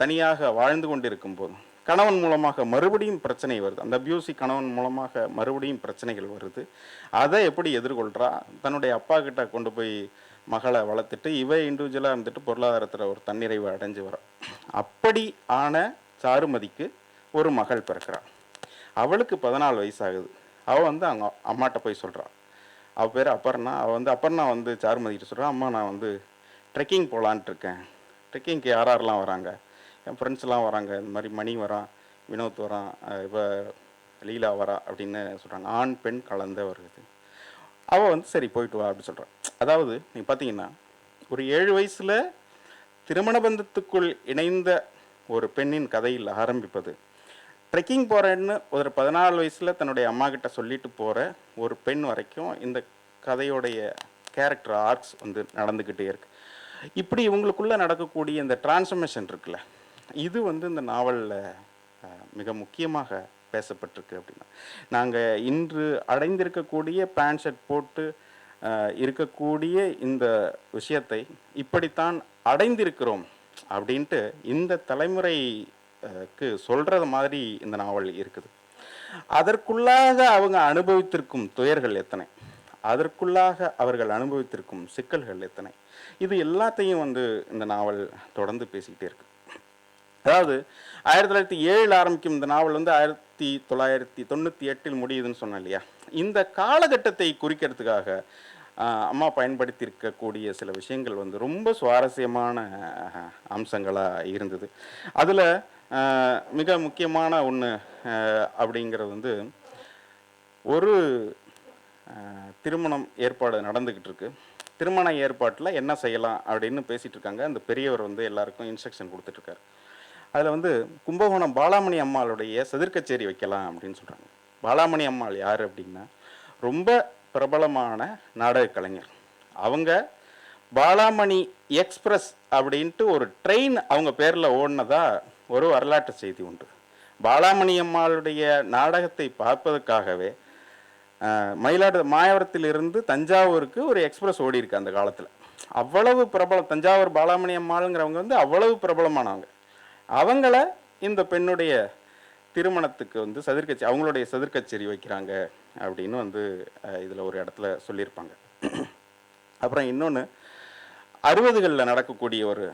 தனியாக வாழ்ந்து கொண்டிருக்கும் போது கணவன் மூலமாக மறுபடியும் பிரச்சனை வருது. அந்த அபியூசி கணவன் மூலமாக மறுபடியும் பிரச்சனைகள் வருது. அதை எப்படி எதிர்கொள்கிறா, தன்னுடைய அப்பா கிட்ட கொண்டு போய் மகளை வளர்த்துட்டு இவ இண்டிவிஜுவலாக இருந்துட்டு பொருளாதாரத்தில் ஒரு தன்னிறைவு அடைஞ்சு வர. அப்படி ஆன சாருமதிக்கு ஒரு மகள் பிறக்கிறாள். அவளுக்கு 14 வயசாகுது. அவள் வந்து அவங்க அம்மாட்ட போய் சொல்கிறாள். அவள் பேர் அப்பர்ணா. அவள் வந்து அப்பர்ணா வந்து சாருமதிக்கிட்ட சொல்கிறான், அம்மா நான் வந்து ட்ரெக்கிங் போகலான்ட்டு இருக்கேன். ட்ரெக்கிங்க்கு யாரெல்லாம் வராங்க, என் ஃப்ரெண்ட்ஸ்லாம் வராங்க, இந்த மாதிரி மணி வரான், வினோத் வரான், இப்போ லீலா வரா அப்படின்னு சொல்கிறாங்க. ஆண் பெண் கலந்த வருது. அவள் வந்து சரி போயிட்டு வா அப்படின்னு சொல்கிறான். அதாவது நீங்கள் பார்த்தீங்கன்னா ஒரு 7 வயசில் திருமண பந்தத்துக்குள் இணைந்த ஒரு பெண்ணின் கதையில் ஆரம்பிப்பது, ட்ரெக்கிங் போகிறேன்னு ஒரு 14 வயசில் தன்னுடைய அம்மா கிட்ட சொல்லிட்டு போகிற ஒரு பெண் வரைக்கும் இந்த கதையோடைய கேரக்டர் ஆர்க்ஸ் வந்து நடந்துக்கிட்டே இருக்கு. இப்படி இவங்களுக்குள்ளே நடக்கக்கூடிய இந்த டிரான்ஸ்ஃபர்மேஷன் இருக்குல்ல, இது வந்து இந்த நாவலில் மிக முக்கியமாக பேசப்பட்டிருக்கு. அப்படின்னா நாங்கள் இன்று அடைந்திருக்கக்கூடிய பேண்ட் ஷர்ட் போட்டு இருக்கக்கூடிய இந்த விஷயத்தை இப்படித்தான் அடைந்திருக்கிறோம் அப்படின்ட்டு இந்த தலைமுறைக்கு சொல்கிறது மாதிரி இந்த நாவல் இருக்குது. அதற்குள்ளாக அவங்க அனுபவித்திருக்கும் துயர்கள் எத்தனை, அதற்குள்ளாக அவர்கள் அனுபவித்திருக்கும் சிக்கல்கள் எத்தனை, இது எல்லாத்தையும் வந்து இந்த நாவல் தொடர்ந்து பேசிக்கிட்டே இருக்கு. அதாவது 1907 ஆரம்பிக்கும் இந்த நாவல் வந்து 1998 முடியுதுன்னு சொன்னேன் இல்லையா. இந்த காலகட்டத்தை குறிக்கிறதுக்காக அம்மா பயன்படுத்தியிருக்கக்கூடிய சில விஷயங்கள் வந்து ரொம்ப சுவாரஸ்யமான அம்சங்களாக இருந்தது. அதில் மிக முக்கியமான ஒன்று அப்படிங்கிறது வந்து, ஒரு திருமணம் ஏற்பாடு நடந்துக்கிட்டு இருக்கு. திருமண ஏற்பாட்டில் என்ன செய்யலாம் அப்படின்னு பேசிகிட்டு இருக்காங்க. அந்த பெரியவர் வந்து எல்லாருக்கும் இன்ஸ்ட்ரக்ஷன் கொடுத்துட்ருக்காரு. அதில் வந்து கும்பகோணம் பாலாமணி அம்மாளுடைய செதிர்கச்சேரி வைக்கலாம் அப்படின்னு சொல்கிறாங்க. பாலாமணி அம்மாள் யார் அப்படின்னா ரொம்ப பிரபலமான நாடக கலைஞர். அவங்க பாலாமணி எக்ஸ்பிரஸ் அப்படின்ட்டு ஒரு ட்ரெயின் அவங்க பேரில் ஓடினதா ஒரு வரலாற்று செய்தி உண்டு. பாலாமணி அம்மாளுடைய நாடகத்தை பார்ப்பதற்காகவே மாயவரத்திலிருந்து தஞ்சாவூருக்கு ஒரு எக்ஸ்பிரஸ் ஓடி இருக்கு அந்த காலத்தில். அவ்வளவு பிரபலம். தஞ்சாவூர் பாலாமணி அம்மாளுங்கிறவங்க வந்து அவ்வளவு பிரபலமானவங்க. அவங்கள இந்த பெண்ணுடைய திருமணத்துக்கு வந்து அவங்களுடைய சதிர்கச்சேரி வைக்கிறாங்க அப்படின்னு வந்து இதில் ஒரு இடத்துல சொல்லியிருப்பாங்க. அப்புறம் இன்னொன்று, 60களில் நடக்கக்கூடிய ஒரு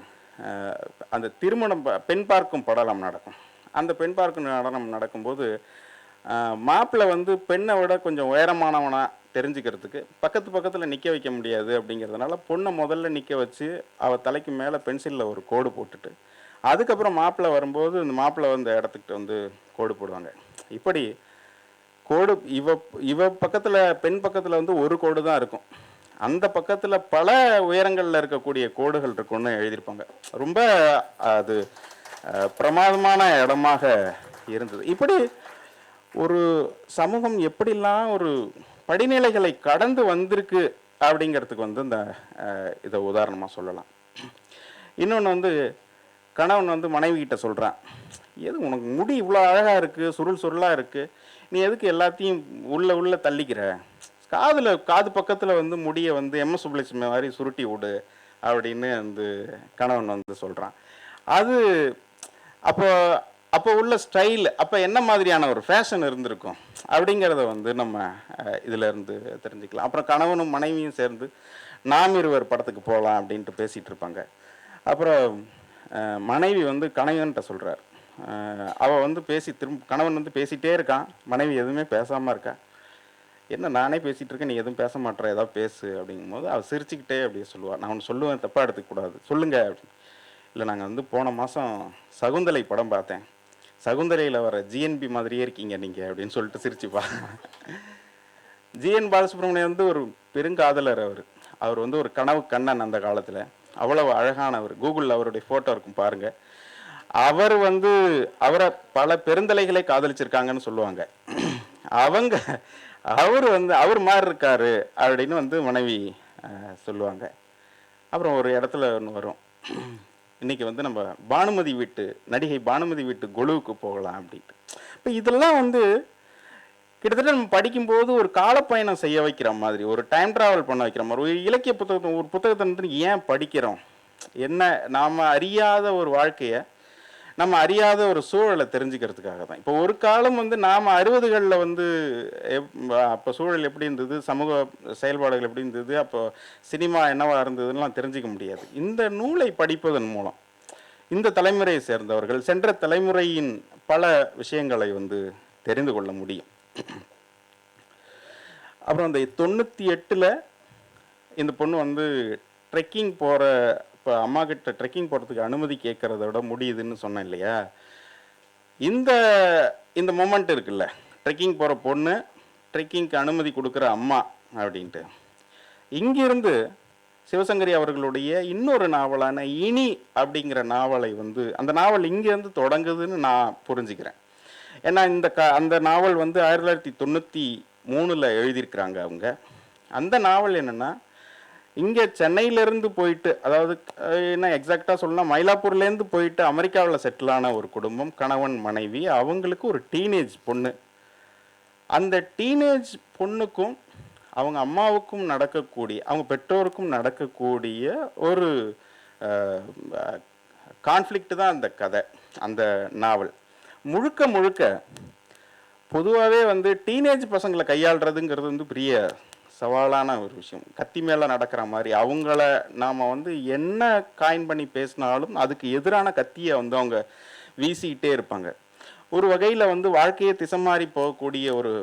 அந்த திருமணம் பெண் பார்க்கும் படலம் நடக்கும். அந்த பெண் பார்க்கும் நடனம் நடக்கும்போது மாப்பிள்ளை வந்து பெண்ணை விட கொஞ்சம் உயரமானவனாக தெரிஞ்சுக்கிறதுக்கு பக்கத்தில் நிற்க வைக்க முடியாது அப்படிங்கிறதுனால பொண்ணை முதல்ல நிற்க வச்சு அவள் தலைக்கு மேலே பென்சிலில் ஒரு கோடு போட்டுட்டு அதுக்கப்புறம் மாப்பிள்ளை வரும்போது இந்த மாப்பிள்ளை வந்த இடத்துக்கிட்ட வந்து கோடு போடுவாங்க. இப்படி கோடு இவ பக்கத்தில் பெண் பக்கத்தில் வந்து ஒரு கோடு தான் இருக்கும், அந்த பக்கத்தில் பல உயரங்களில் இருக்கக்கூடிய கோடுகள் இருக்குன்னு எழுதியிருப்பாங்க. ரொம்ப அது பிரமாதமான இடமாக இருந்தது. இப்படி ஒரு சமூகம் எப்படிலாம் ஒரு படிநிலைகளை கடந்து வந்திருக்கு அப்படிங்கிறதுக்கு வந்து இந்த இதை உதாரணமாக சொல்லலாம். இன்னொன்று வந்து, கணவன் வந்து மனைவி கிட்ட சொல்கிறான், எது உனக்கு முடி இவ்வளோ அழகாக இருக்குது, சுருளாக இருக்குது, நீ எதுக்கு எல்லாத்தையும் உள்ள தள்ளிக்கிற, காது பக்கத்தில் வந்து முடியை வந்து எம்எஸ் சுப்புலட்சுமி மாதிரி சுருட்டி விடு அப்படின்னு வந்து கணவன் வந்து சொல்கிறான். அது அப்போ அப்போ உள்ள ஸ்டைல் அப்போ என்ன மாதிரியான ஒரு ஃபேஷன் இருந்திருக்கும் அப்படிங்கிறத வந்து நம்ம இதில் இருந்து தெரிஞ்சுக்கலாம். அப்புறம் கணவனும் மனைவியும் சேர்ந்து நாம் இருவர் படத்துக்கு போகலாம் அப்படின்ட்டு பேசிகிட்டு இருப்பாங்க. அப்புறம் மனைவி வந்து கணவன்கிட்ட சொல்கிறார். அவள் வந்து கணவன் வந்து பேசிகிட்டே இருக்கான், மனைவி எதுவுமே பேசாமல் இருக்கா. என்ன நானே பேசிகிட்டு இருக்கேன், நீ எதுவும் பேச மாட்டேற, ஏதாவது பேசு அப்படிங்கும்போது அவள் சிரிச்சுக்கிட்டே அப்படியே சொல்லுவாள். நான் ஒன்று சொல்லுவேன், தப்பாக எடுத்துக்கூடாது, சொல்லுங்க அப்படின்னு. இல்லை, நாங்கள் வந்து போன மாதம் சகுந்தலை படம் பார்த்தேன், சகுந்தலையில் வர ஜிஎன்பி மாதிரியே இருக்கீங்க நீங்கள் அப்படின்னு சொல்லிட்டு சிரிச்சுப்பா. ஜிஎன் பாலசுப்ரமணியம் வந்து ஒரு பெருங்காதலர். அவர் வந்து ஒரு கனவு கண்ணன் அந்த காலத்தில். அவ்வளவு அழகானவர். கூகுளில் அவருடைய ஃபோட்டோ இருக்கும் பாருங்கள். அவர் வந்து அவரை பல பெருந்தலைகளை காதலிச்சிருக்காங்கன்னு சொல்லுவாங்க. அவர் வந்து அவர் மாதிரி இருக்காரு அப்படின்னு வந்து மனைவி சொல்லுவாங்க. அப்புறம் ஒரு இடத்துல ஒன்று வரும், இன்னைக்கு வந்து நம்ம நடிகை பானுமதி வீட்டு கொலுவுக்கு போகலாம் அப்படின்ட்டு. இப்போ இதெல்லாம் வந்து கிட்டத்தட்ட நம்ம படிக்கும்போது ஒரு காலப்பயணம் செய்ய வைக்கிற மாதிரி, ஒரு டைம் ட்ராவல் பண்ண வைக்கிற மாதிரி. ஒரு இலக்கிய ஒரு புத்தகத்தை வந்து ஏன் படிக்கிறோம், என்ன நாம் அறியாத ஒரு வாழ்க்கையை, நம்ம அறியாத ஒரு சூழலை தெரிஞ்சுக்கிறதுக்காக தான். இப்போ ஒரு காலம் வந்து நாம் 60களில் வந்து அப்போ சூழல் எப்படி இருந்தது, சமூக செயல்பாடுகள் எப்படி இருந்தது, அப்போ சினிமா என்னவா இருந்ததுன்னெலாம் தெரிஞ்சிக்க முடியாது. இந்த நூலை படிப்பதன் மூலம் இந்த தலைமுறையை சேர்ந்தவர்கள் சென்ற தலைமுறையின் பல விஷயங்களை வந்து தெரிந்து கொள்ள முடியும். அப்புறம் அந்த 98ல் இந்த பொண்ணு வந்து ட்ரெக்கிங் போகிற, இப்போ அம்மா கிட்ட ட்ரெக்கிங் போகிறதுக்கு அனுமதி கேட்குறத விட முடியுதுன்னு சொன்னேன் இல்லையா. இந்த மொமெண்ட் இருக்குல்ல, ட்ரெக்கிங் போகிற பொண்ணு, ட்ரெக்கிங்க்கு அனுமதி கொடுக்குற அம்மா அப்படின்ட்டு. இங்கிருந்து சிவசங்கரி அவர்களுடைய இன்னொரு நாவலான இனி அப்படிங்கிற நாவலை வந்து, அந்த நாவல் இங்கேருந்து தொடங்குதுன்னு நான் புரிஞ்சுக்கிறேன். ஏன்னா அந்த நாவல் வந்து 1993 எழுதியிருக்கிறாங்க அவங்க. அந்த நாவல் என்னென்னா, இங்கே சென்னையிலேருந்து போயிட்டு, அதாவது என்ன எக்ஸாக்டாக சொல்லலாம், மயிலாப்பூர்லேருந்து போயிட்டு அமெரிக்காவில் செட்டிலான ஒரு குடும்பம், கணவன் மனைவி, அவங்களுக்கு ஒரு டீனேஜ் பொண்ணு. அந்த டீனேஜ் பொண்ணுக்கும் அவங்க அம்மாவுக்கும் நடக்கக்கூடிய, அவங்க பெற்றோருக்கும் நடக்கக்கூடிய ஒரு கான்ஃப்ளிக்ட் தான் அந்த கதை, அந்த நாவல் முழுக்க முழுக்க. பொதுவாகவே வந்து டீனேஜ் பசங்களை கையாளுறதுங்கிறது வந்து பெரிய சவாலான ஒரு விஷயம். கத்தி மேலே நடக்கிற மாதிரி அவங்கள நாம் வந்து என்ன காயின் பண்ணி பேசினாலும் அதுக்கு எதிரான கத்தியை வந்து அவங்க வீசிக்கிட்டே இருப்பாங்க. ஒரு வகையில் வந்து வாழ்க்கையை திசைமாறி போகக்கூடிய ஒரு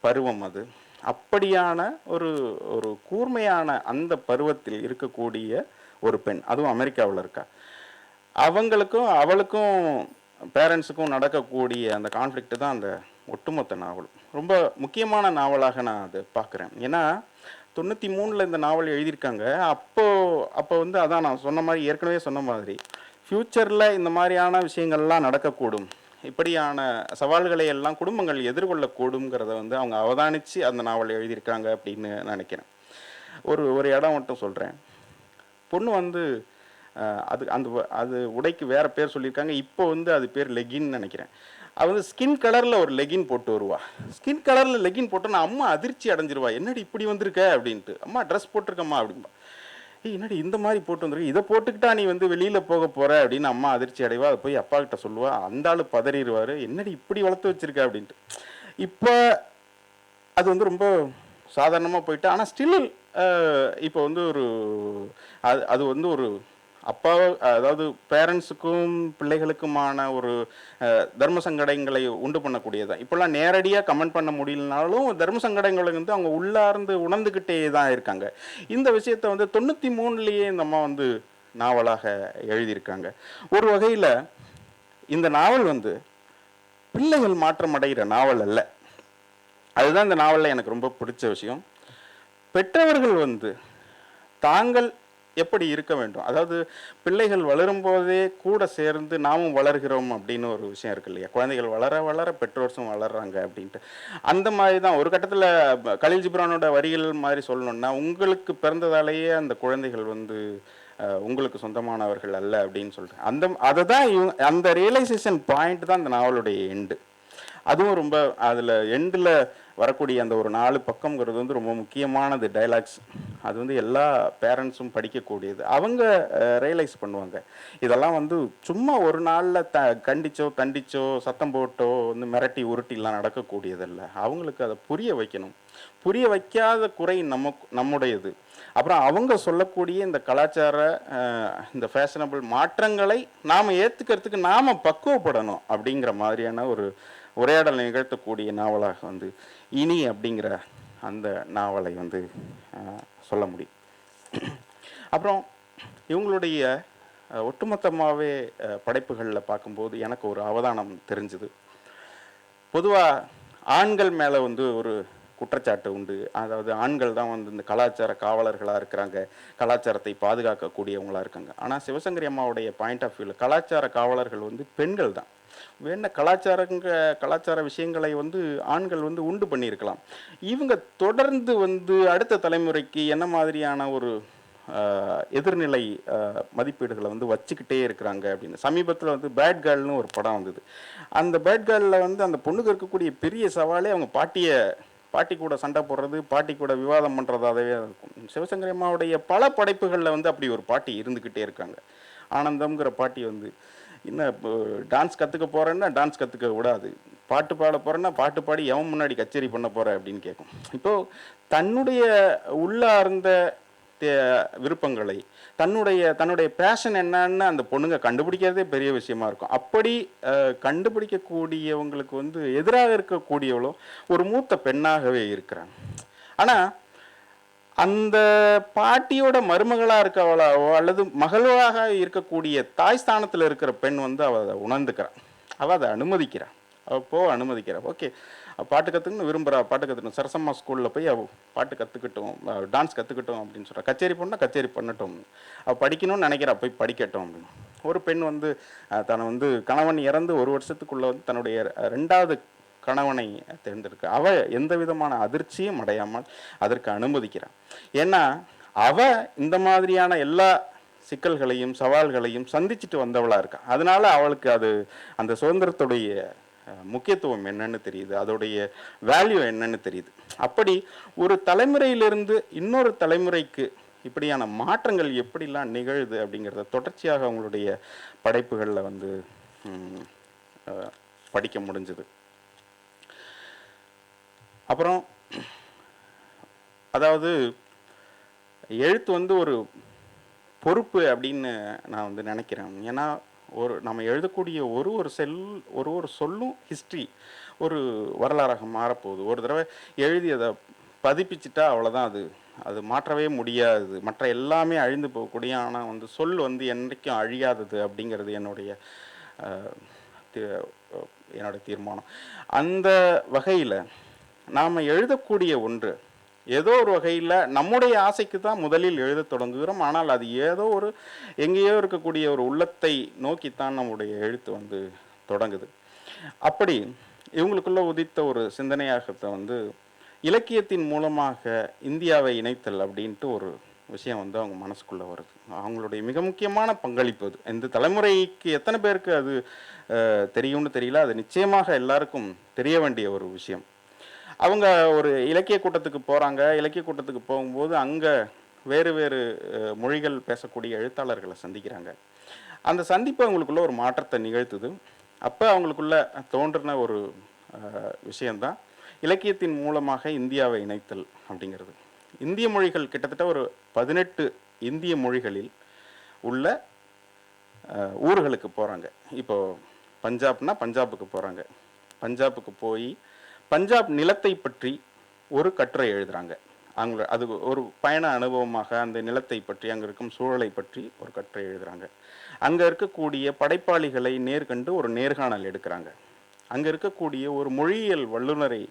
பருவம் அது. அப்படியான ஒரு கூர்மையான அந்த பருவத்தில் இருக்கக்கூடிய ஒரு பெண், அதுவும் அமெரிக்காவில் இருக்கா. அவளுக்கும் பேரண்ட்ஸுக்கும் நடக்கக்கூடிய அந்த கான்ஃப்ளிக்ட் தான் அந்த ஒட்டுமொத்த நாவலும். ரொம்ப முக்கியமான நாவலாக நான் அதை பார்க்குறேன். ஏன்னா 93 இந்த நாவல் எழுதியிருக்காங்க. அப்போ வந்து அதான் நான் சொன்ன மாதிரி, ஏற்கனவே சொன்ன மாதிரி, ஃப்யூச்சரில் இந்த மாதிரியான விஷயங்கள்லாம் நடக்கக்கூடும், இப்படியான சவால்களை எல்லாம் குடும்பங்கள் எதிர்கொள்ளக்கூடுங்கிறத வந்து அவங்க அவதானித்து அந்த நாவல் எழுதியிருக்காங்க அப்படின்னு நினைக்கிறேன். ஒரு இடம் மட்டும் சொல்கிறேன். பொண்ணு வந்து அது உடைக்கு வேறு பேர் சொல்லியிருக்காங்க. இப்போ வந்து அது பேர் லெகின்னு நினைக்கிறேன். அது வந்து ஸ்கின் கலரில் ஒரு லெகின் போட்டு வருவா. ஸ்கின் கலரில் லெகின் போட்டோன்னா அம்மா அதிர்ச்சி அடைஞ்சிருவா. என்னடி இப்படி வந்திருக்க அப்படின்ட்டு. அம்மா ட்ரெஸ் போட்டிருக்கம்மா அப்படின்பா. என்னடி இந்த மாதிரி போட்டு வந்துருக்கு, இதை போட்டுக்கிட்டா நீ வந்து வெளியில் போக போகிற அப்படின்னு அம்மா அதிர்ச்சி அடைவா. அதை போய் அப்பா கிட்ட சொல்லுவா. அந்த ஆள் பதறிடுவார், என்னடி இப்படி வளர்த்து வச்சிருக்க அப்படின்ட்டு. இப்போ அது வந்து ரொம்ப சாதாரணமாக போயிட்டு, ஆனால் ஸ்டில் இப்போ வந்து அது வந்து ஒரு அப்பா, அதாவது பேரண்ட்ஸுக்கும் பிள்ளைகளுக்குமான ஒரு தர்ம சங்கடங்களை உண்டு பண்ணக்கூடியதான். இப்போல்லாம் நேரடியாக கமெண்ட் பண்ண முடியலனாலும் தர்ம சங்கடங்களை வந்து அவங்க உள்ளார்ந்து உணர்ந்துக்கிட்டே தான் இருக்காங்க. இந்த விஷயத்தை வந்து 93லேயே இந்த அம்மா வந்து நாவலாக எழுதியிருக்காங்க. ஒரு வகையில் இந்த நாவல் வந்து பிள்ளைகள் மாற்றம் அடைகிற நாவல் அல்ல. அதுதான் இந்த நாவலில் எனக்கு ரொம்ப பிடிச்ச விஷயம். பெற்றவர்கள் வந்து தாங்கள் எப்படி இருக்க வேண்டும், அதாவது பிள்ளைகள் வளரும் போதே கூட சேர்ந்து நாமும் வளர்கிறோம் அப்படின்னு ஒரு விஷயம் இருக்கு இல்லையா. குழந்தைகள் வளர வளர பெற்றோர்ஸும் வளர்றாங்க அப்படின்ட்டு. அந்த மாதிரி தான் ஒரு கட்டத்தில் கலீல் ஜிப்ரானோட வரிகள் மாதிரி சொல்லணும்னா, உங்களுக்கு பிறந்ததாலேயே அந்த குழந்தைகள் வந்து உங்களுக்கு சொந்தமானவர்கள் அல்ல அப்படின்னு சொல்லிட்டு அதை தான் அந்த ரியலைசேஷன் பாயிண்ட் தான் அந்த நாவலுடைய எண்டு. அதுவும் ரொம்ப அதில் எண்டில் வரக்கூடிய அந்த ஒரு 4 பக்கம்ங்கிறது வந்து ரொம்ப முக்கியமானது டைலாக்ஸ். அது வந்து எல்லா பேரண்ட்ஸும் படிக்கக்கூடியது. அவங்க ரியலைஸ் பண்ணுவாங்க. இதெல்லாம் வந்து சும்மா ஒரு நாளில் கண்டிச்சோ தண்டிச்சோ சத்தம் போட்டோ வந்து மிரட்டி உருட்டிலாம் நடக்கக்கூடியதல்ல. அவங்களுக்கு அதை புரிய வைக்கணும். புரிய வைக்காத குறை நம்முடையது. அப்புறம் அவங்க சொல்லக்கூடிய இந்த கலாச்சார இந்த ஃபேஷனபிள் மாற்றங்களை நாம் ஏற்றுக்கிறதுக்கு நாம் பக்குவப்படணும் அப்படிங்கிற மாதிரியான ஒரு உரையாடல் நிகழ்த்தக்கூடிய நாவலாக வந்து இனி அப்படிங்கிற அந்த நாவலை வந்து சொல்ல முடியும். அப்புறம் இவங்களுடைய ஒட்டுமொத்தமாகவே படைப்புகளில் பார்க்கும்போது எனக்கு ஒரு அவதானம் தெரிஞ்சுது. பொதுவாக ஆண்கள் மேலே வந்து ஒரு குற்றச்சாட்டு உண்டு. அதாவது ஆண்கள் தான் வந்து இந்த கலாச்சார காவலர்களாக இருக்கிறாங்க, கலாச்சாரத்தை பாதுகாக்கக்கூடியவங்களாக இருக்காங்க. ஆனால் சிவசங்கரி அம்மாவுடைய பாயிண்ட் ஆஃப் வியூவில் கலாச்சார காவலர்கள் வந்து பெண்கள் தான். வேண கலாச்சார விஷயங்களை வந்து ஆண்கள் வந்து உண்டு பண்ணியிருக்கலாம். இவங்க தொடர்ந்து வந்து அடுத்த தலைமுறைக்கு என்ன மாதிரியான ஒரு எதிர்நிலை மதிப்பீடுகளை வந்து வச்சுக்கிட்டே இருக்கிறாங்க அப்படின்னு. சமீபத்தில் வந்து பேட் கேர்ள்னு ஒரு படம் வந்தது. அந்த பேட் கேர்ளில் வந்து அந்த பொண்ணுக்கு இருக்கக்கூடிய பெரிய சவாலே அவங்க பாட்டி கூட சண்டை போடுறது, பாட்டி கூட விவாதம் பண்ணுறதாகவே இருக்கும். சிவசங்கரி அம்மாவுடைய பல படைப்புகளில் வந்து அப்படி ஒரு பாட்டி இருந்துக்கிட்டே இருக்காங்க. ஆனந்தம்ங்கிற பாட்டி வந்து என்ன டான்ஸ் கற்றுக்க போகிறேன்னா டான்ஸ் கற்றுக்க விடாது, பாட்டு பாட போகிறேன்னா பாட்டு பாடி எவன் முன்னாடி கச்சேரி பண்ண போகிற அப்படின்னு கேட்கும். இப்போது தன்னுடைய உள்ளார்ந்த விருப்பங்களை தன்னுடைய பேஷன் என்னன்னு அந்த பொண்ணுங்க கண்டுபிடிக்கிறதே பெரிய விஷயமா இருக்கும். அப்படி கண்டுபிடிக்கக்கூடியவங்களுக்கு வந்து எதிராக இருக்கக்கூடியவளும் ஒரு மூத்த பெண்ணாகவே இருக்கிறாங்க. ஆனால் அந்த பாட்டியோட மருமகளாக இருக்கவளாவோ அல்லது மகளாக இருக்கக்கூடிய தாய் ஸ்தானத்தில் இருக்கிற பெண் வந்து அவள் அதை உணர்ந்துக்கிறான், அவள் அதை அனுமதிக்கிறான், அவள் அனுமதிக்கிறாள். ஓகே, பாட்டு கற்றுக்கணும்னு விரும்புகிறா, பாட்டு கற்றுக்கணும், சரசம்மா ஸ்கூலில் போய் அவள் பாட்டு கற்றுக்கிட்டோம், டான்ஸ் கற்றுக்கிட்டோம் அப்படின்னு சொல்கிறா. கச்சேரி பண்ணால் கச்சேரி பண்ணட்டும், அவள் படிக்கணும்னு நினைக்கிறா, போய் படிக்கட்டும் அப்படின்னு. ஒரு பெண் வந்து தன்னை வந்து கணவன் இறந்து ஒரு வருஷத்துக்குள்ளே வந்து தன்னுடைய 2வது கணவனை தேர்ந்தெடுக்க அவ எந்த விதமான அதிர்ச்சியும் அடையாமல் அதற்கு அனுமதிக்கிறான். ஏன்னா அவ இந்த மாதிரியான எல்லா சிக்கல்களையும் சவால்களையும் சந்திச்சுட்டு வந்தவளா இருக்கா. அதனால அவளுக்கு அது அந்த சுதந்திரத்துடைய முக்கியத்துவம் என்னன்னு தெரியுது, அதோடைய வேல்யூ என்னன்னு தெரியுது. அப்படி ஒரு தலைமுறையிலிருந்து இன்னொரு தலைமுறைக்கு இப்படியான மாற்றங்கள் எப்படிலாம் நிகழுது அப்படிங்கிறத தொடர்ச்சியாக அவங்களுடைய படைப்புகளில் வந்து படிக்க முடிஞ்சது. அப்புறம் அதாவது எழுத்து வந்து ஒரு பொறுப்பு அப்படின்னு நான் வந்து நினைக்கிறேன். ஏன்னா நம்ம எழுதக்கூடிய ஒரு சொல்லும் ஹிஸ்ட்ரி, ஒரு வரலாறாக மாறப்போகுது. ஒரு தடவை எழுதி அதை பதிப்பிச்சுட்டா அவ்வளோதான், அது மாற்றவே முடியாது. மற்ற எல்லாமே அழிந்து போகக்கூடிய, ஆனால் வந்து சொல் வந்து என்றைக்கும் அழியாதது அப்படிங்கிறது என்னுடைய தீர்மானம். அந்த வகையில் நாம் எழுதக்கூடிய ஒன்று ஏதோ ஒரு வகையில் நம்முடைய ஆசைக்கு தான் முதலில் எழுத தொடங்குகிறோம். ஆனால் அது எங்கேயோ இருக்கக்கூடிய ஒரு உள்ளத்தை நோக்கித்தான் நம்முடைய எழுத்து வந்து தொடங்குது. அப்படி இவங்களுக்குள்ள உதித்த ஒரு சிந்தனையாகத்தை வந்து இலக்கியத்தின் மூலமாக இந்தியாவை இணைத்தல் அப்படின்ட்டு ஒரு விஷயம் வந்து அவங்க மனசுக்குள்ளே வருது. அவங்களுடைய மிக முக்கியமான பங்களிப்பு அது. இந்த தலைமுறைக்கு எத்தனை பேருக்கு அது தெரியும்னு தெரியல, அது நிச்சயமாக எல்லாருக்கும் தெரிய வேண்டிய ஒரு விஷயம். அவங்க ஒரு இலக்கிய கூட்டத்துக்கு போகிறாங்க. இலக்கிய கூட்டத்துக்கு போகும்போது அங்கே வேறு மொழிகள் பேசக்கூடிய எழுத்தாளர்களை சந்திக்கிறாங்க. அந்த சந்திப்பு அவங்களுக்குள்ள ஒரு மாற்றத்தை நிகழ்த்துது. அப்போ அவங்களுக்குள்ள தோன்றின ஒரு விஷயந்தான் இலக்கியத்தின் மூலமாக இந்தியாவை இணைத்தல் அப்படிங்கிறது. இந்திய மொழிகள் கிட்டத்தட்ட ஒரு 18 இந்திய மொழிகளில் உள்ள ஊர்களுக்கு போகிறாங்க. இப்போது பஞ்சாப்னா பஞ்சாபுக்கு போகிறாங்க. பஞ்சாபுக்கு போய் பஞ்சாப் நிலத்தை பற்றி ஒரு கட்டுரை எழுதுகிறாங்க. அது ஒரு பயண அனுபவமாக அந்த நிலத்தை பற்றி, அங்கே இருக்கும் சூழலை பற்றி ஒரு கட்டுரை எழுதுகிறாங்க. அங்கே இருக்கக்கூடிய படைப்பாளிகளை நேர்கண்டு ஒரு நேர்காணல் எடுக்கிறாங்க. அங்கே இருக்கக்கூடிய ஒரு மொழியியல் வல்லுநரை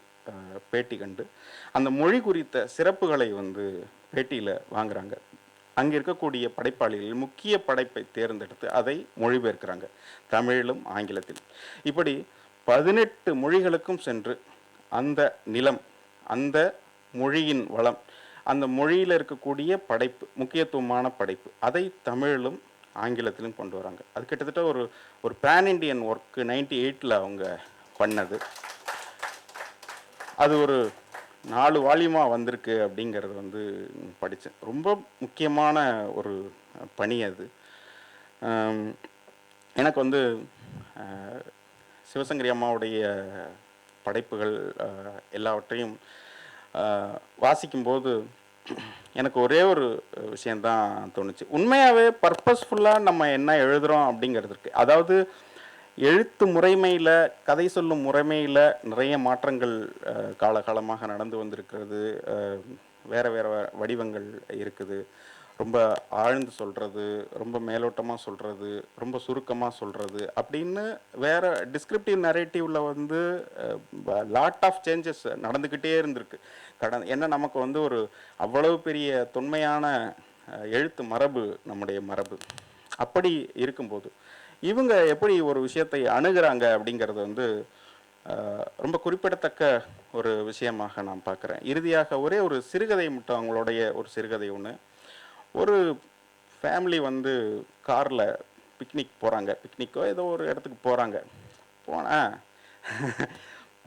பேட்டி கண்டு அந்த மொழி குறித்த சிறப்புகளை வந்து பேட்டியில் வாங்குகிறாங்க. அங்கே இருக்கக்கூடிய படைப்பாளிகள் முக்கிய படைப்பை தேர்ந்தெடுத்து அதை மொழிபெயர்க்கிறாங்க, தமிழிலும் ஆங்கிலத்திலும். இப்படி 18 மொழிகளுக்கும் சென்று அந்த நிலம், அந்த மொழியின் வளம், அந்த மொழியில் இருக்கக்கூடிய படைப்பு, முக்கியத்துவமான படைப்பு, அதை தமிழிலும் ஆங்கிலத்திலும் கொண்டு வராங்க. அது கிட்டத்தட்ட ஒரு பேன் இண்டியன் ஒர்க்கு 98ல் அவங்க பண்ணது. அது ஒரு 4 வால்யூமாக வந்திருக்கு அப்படிங்கிறது வந்து படித்தேன். ரொம்ப முக்கியமான ஒரு பணி அது. ஆம், எனக்கு வந்து சிவசங்கரி அம்மாவுடைய படைப்புகள் எல்லாவற்றையும் வாசிக்கும்போது எனக்கு ஒரே ஒரு விஷயந்தான் தோணுச்சு. உண்மையாகவே பர்பஸ்ஃபுல்லாக நம்ம என்ன எழுதுகிறோம் அப்படிங்கிறதுக்கு, அதாவது எழுத்து முறைமையில், கதை சொல்லும் முறைமையில் நிறைய மாற்றங்கள் காலகாலமாக நடந்து வந்திருக்கிறது. வேறு வேறு வடிவங்கள் இருக்குது. ரொம்ப ஆழ்ந்து சொல்கிறது, ரொம்ப மேலோட்டமாக சொல்கிறது, ரொம்ப சுருக்கமாக சொல்கிறது அப்படின்னு வேறு டிஸ்கிரிப்டிவ் நரேட்டிவில் வந்து லாட் ஆஃப் சேஞ்சஸ் நடந்துக்கிட்டே இருந்திருக்கு. ஏன்னா நமக்கு வந்து ஒரு அவ்வளவு பெரிய தொன்மையான எழுத்து மரபு நம்முடைய மரபு. அப்படி இருக்கும்போது இவங்க எப்படி ஒரு விஷயத்தை அணுகிறாங்க அப்படிங்கிறது வந்து ரொம்ப குறிப்பிடத்தக்க ஒரு விஷயமாக நான் பார்க்குறேன். இறுதியாக ஒரே ஒரு சிறுகதை மட்டும், அவங்களுடைய ஒரு சிறுகதை ஒன்று. ஒரு ஃபேமிலி வந்து காரில் பிக்னிக் போகிறாங்க, பிக்னிக்கோ ஏதோ ஒரு இடத்துக்கு போகிறாங்க.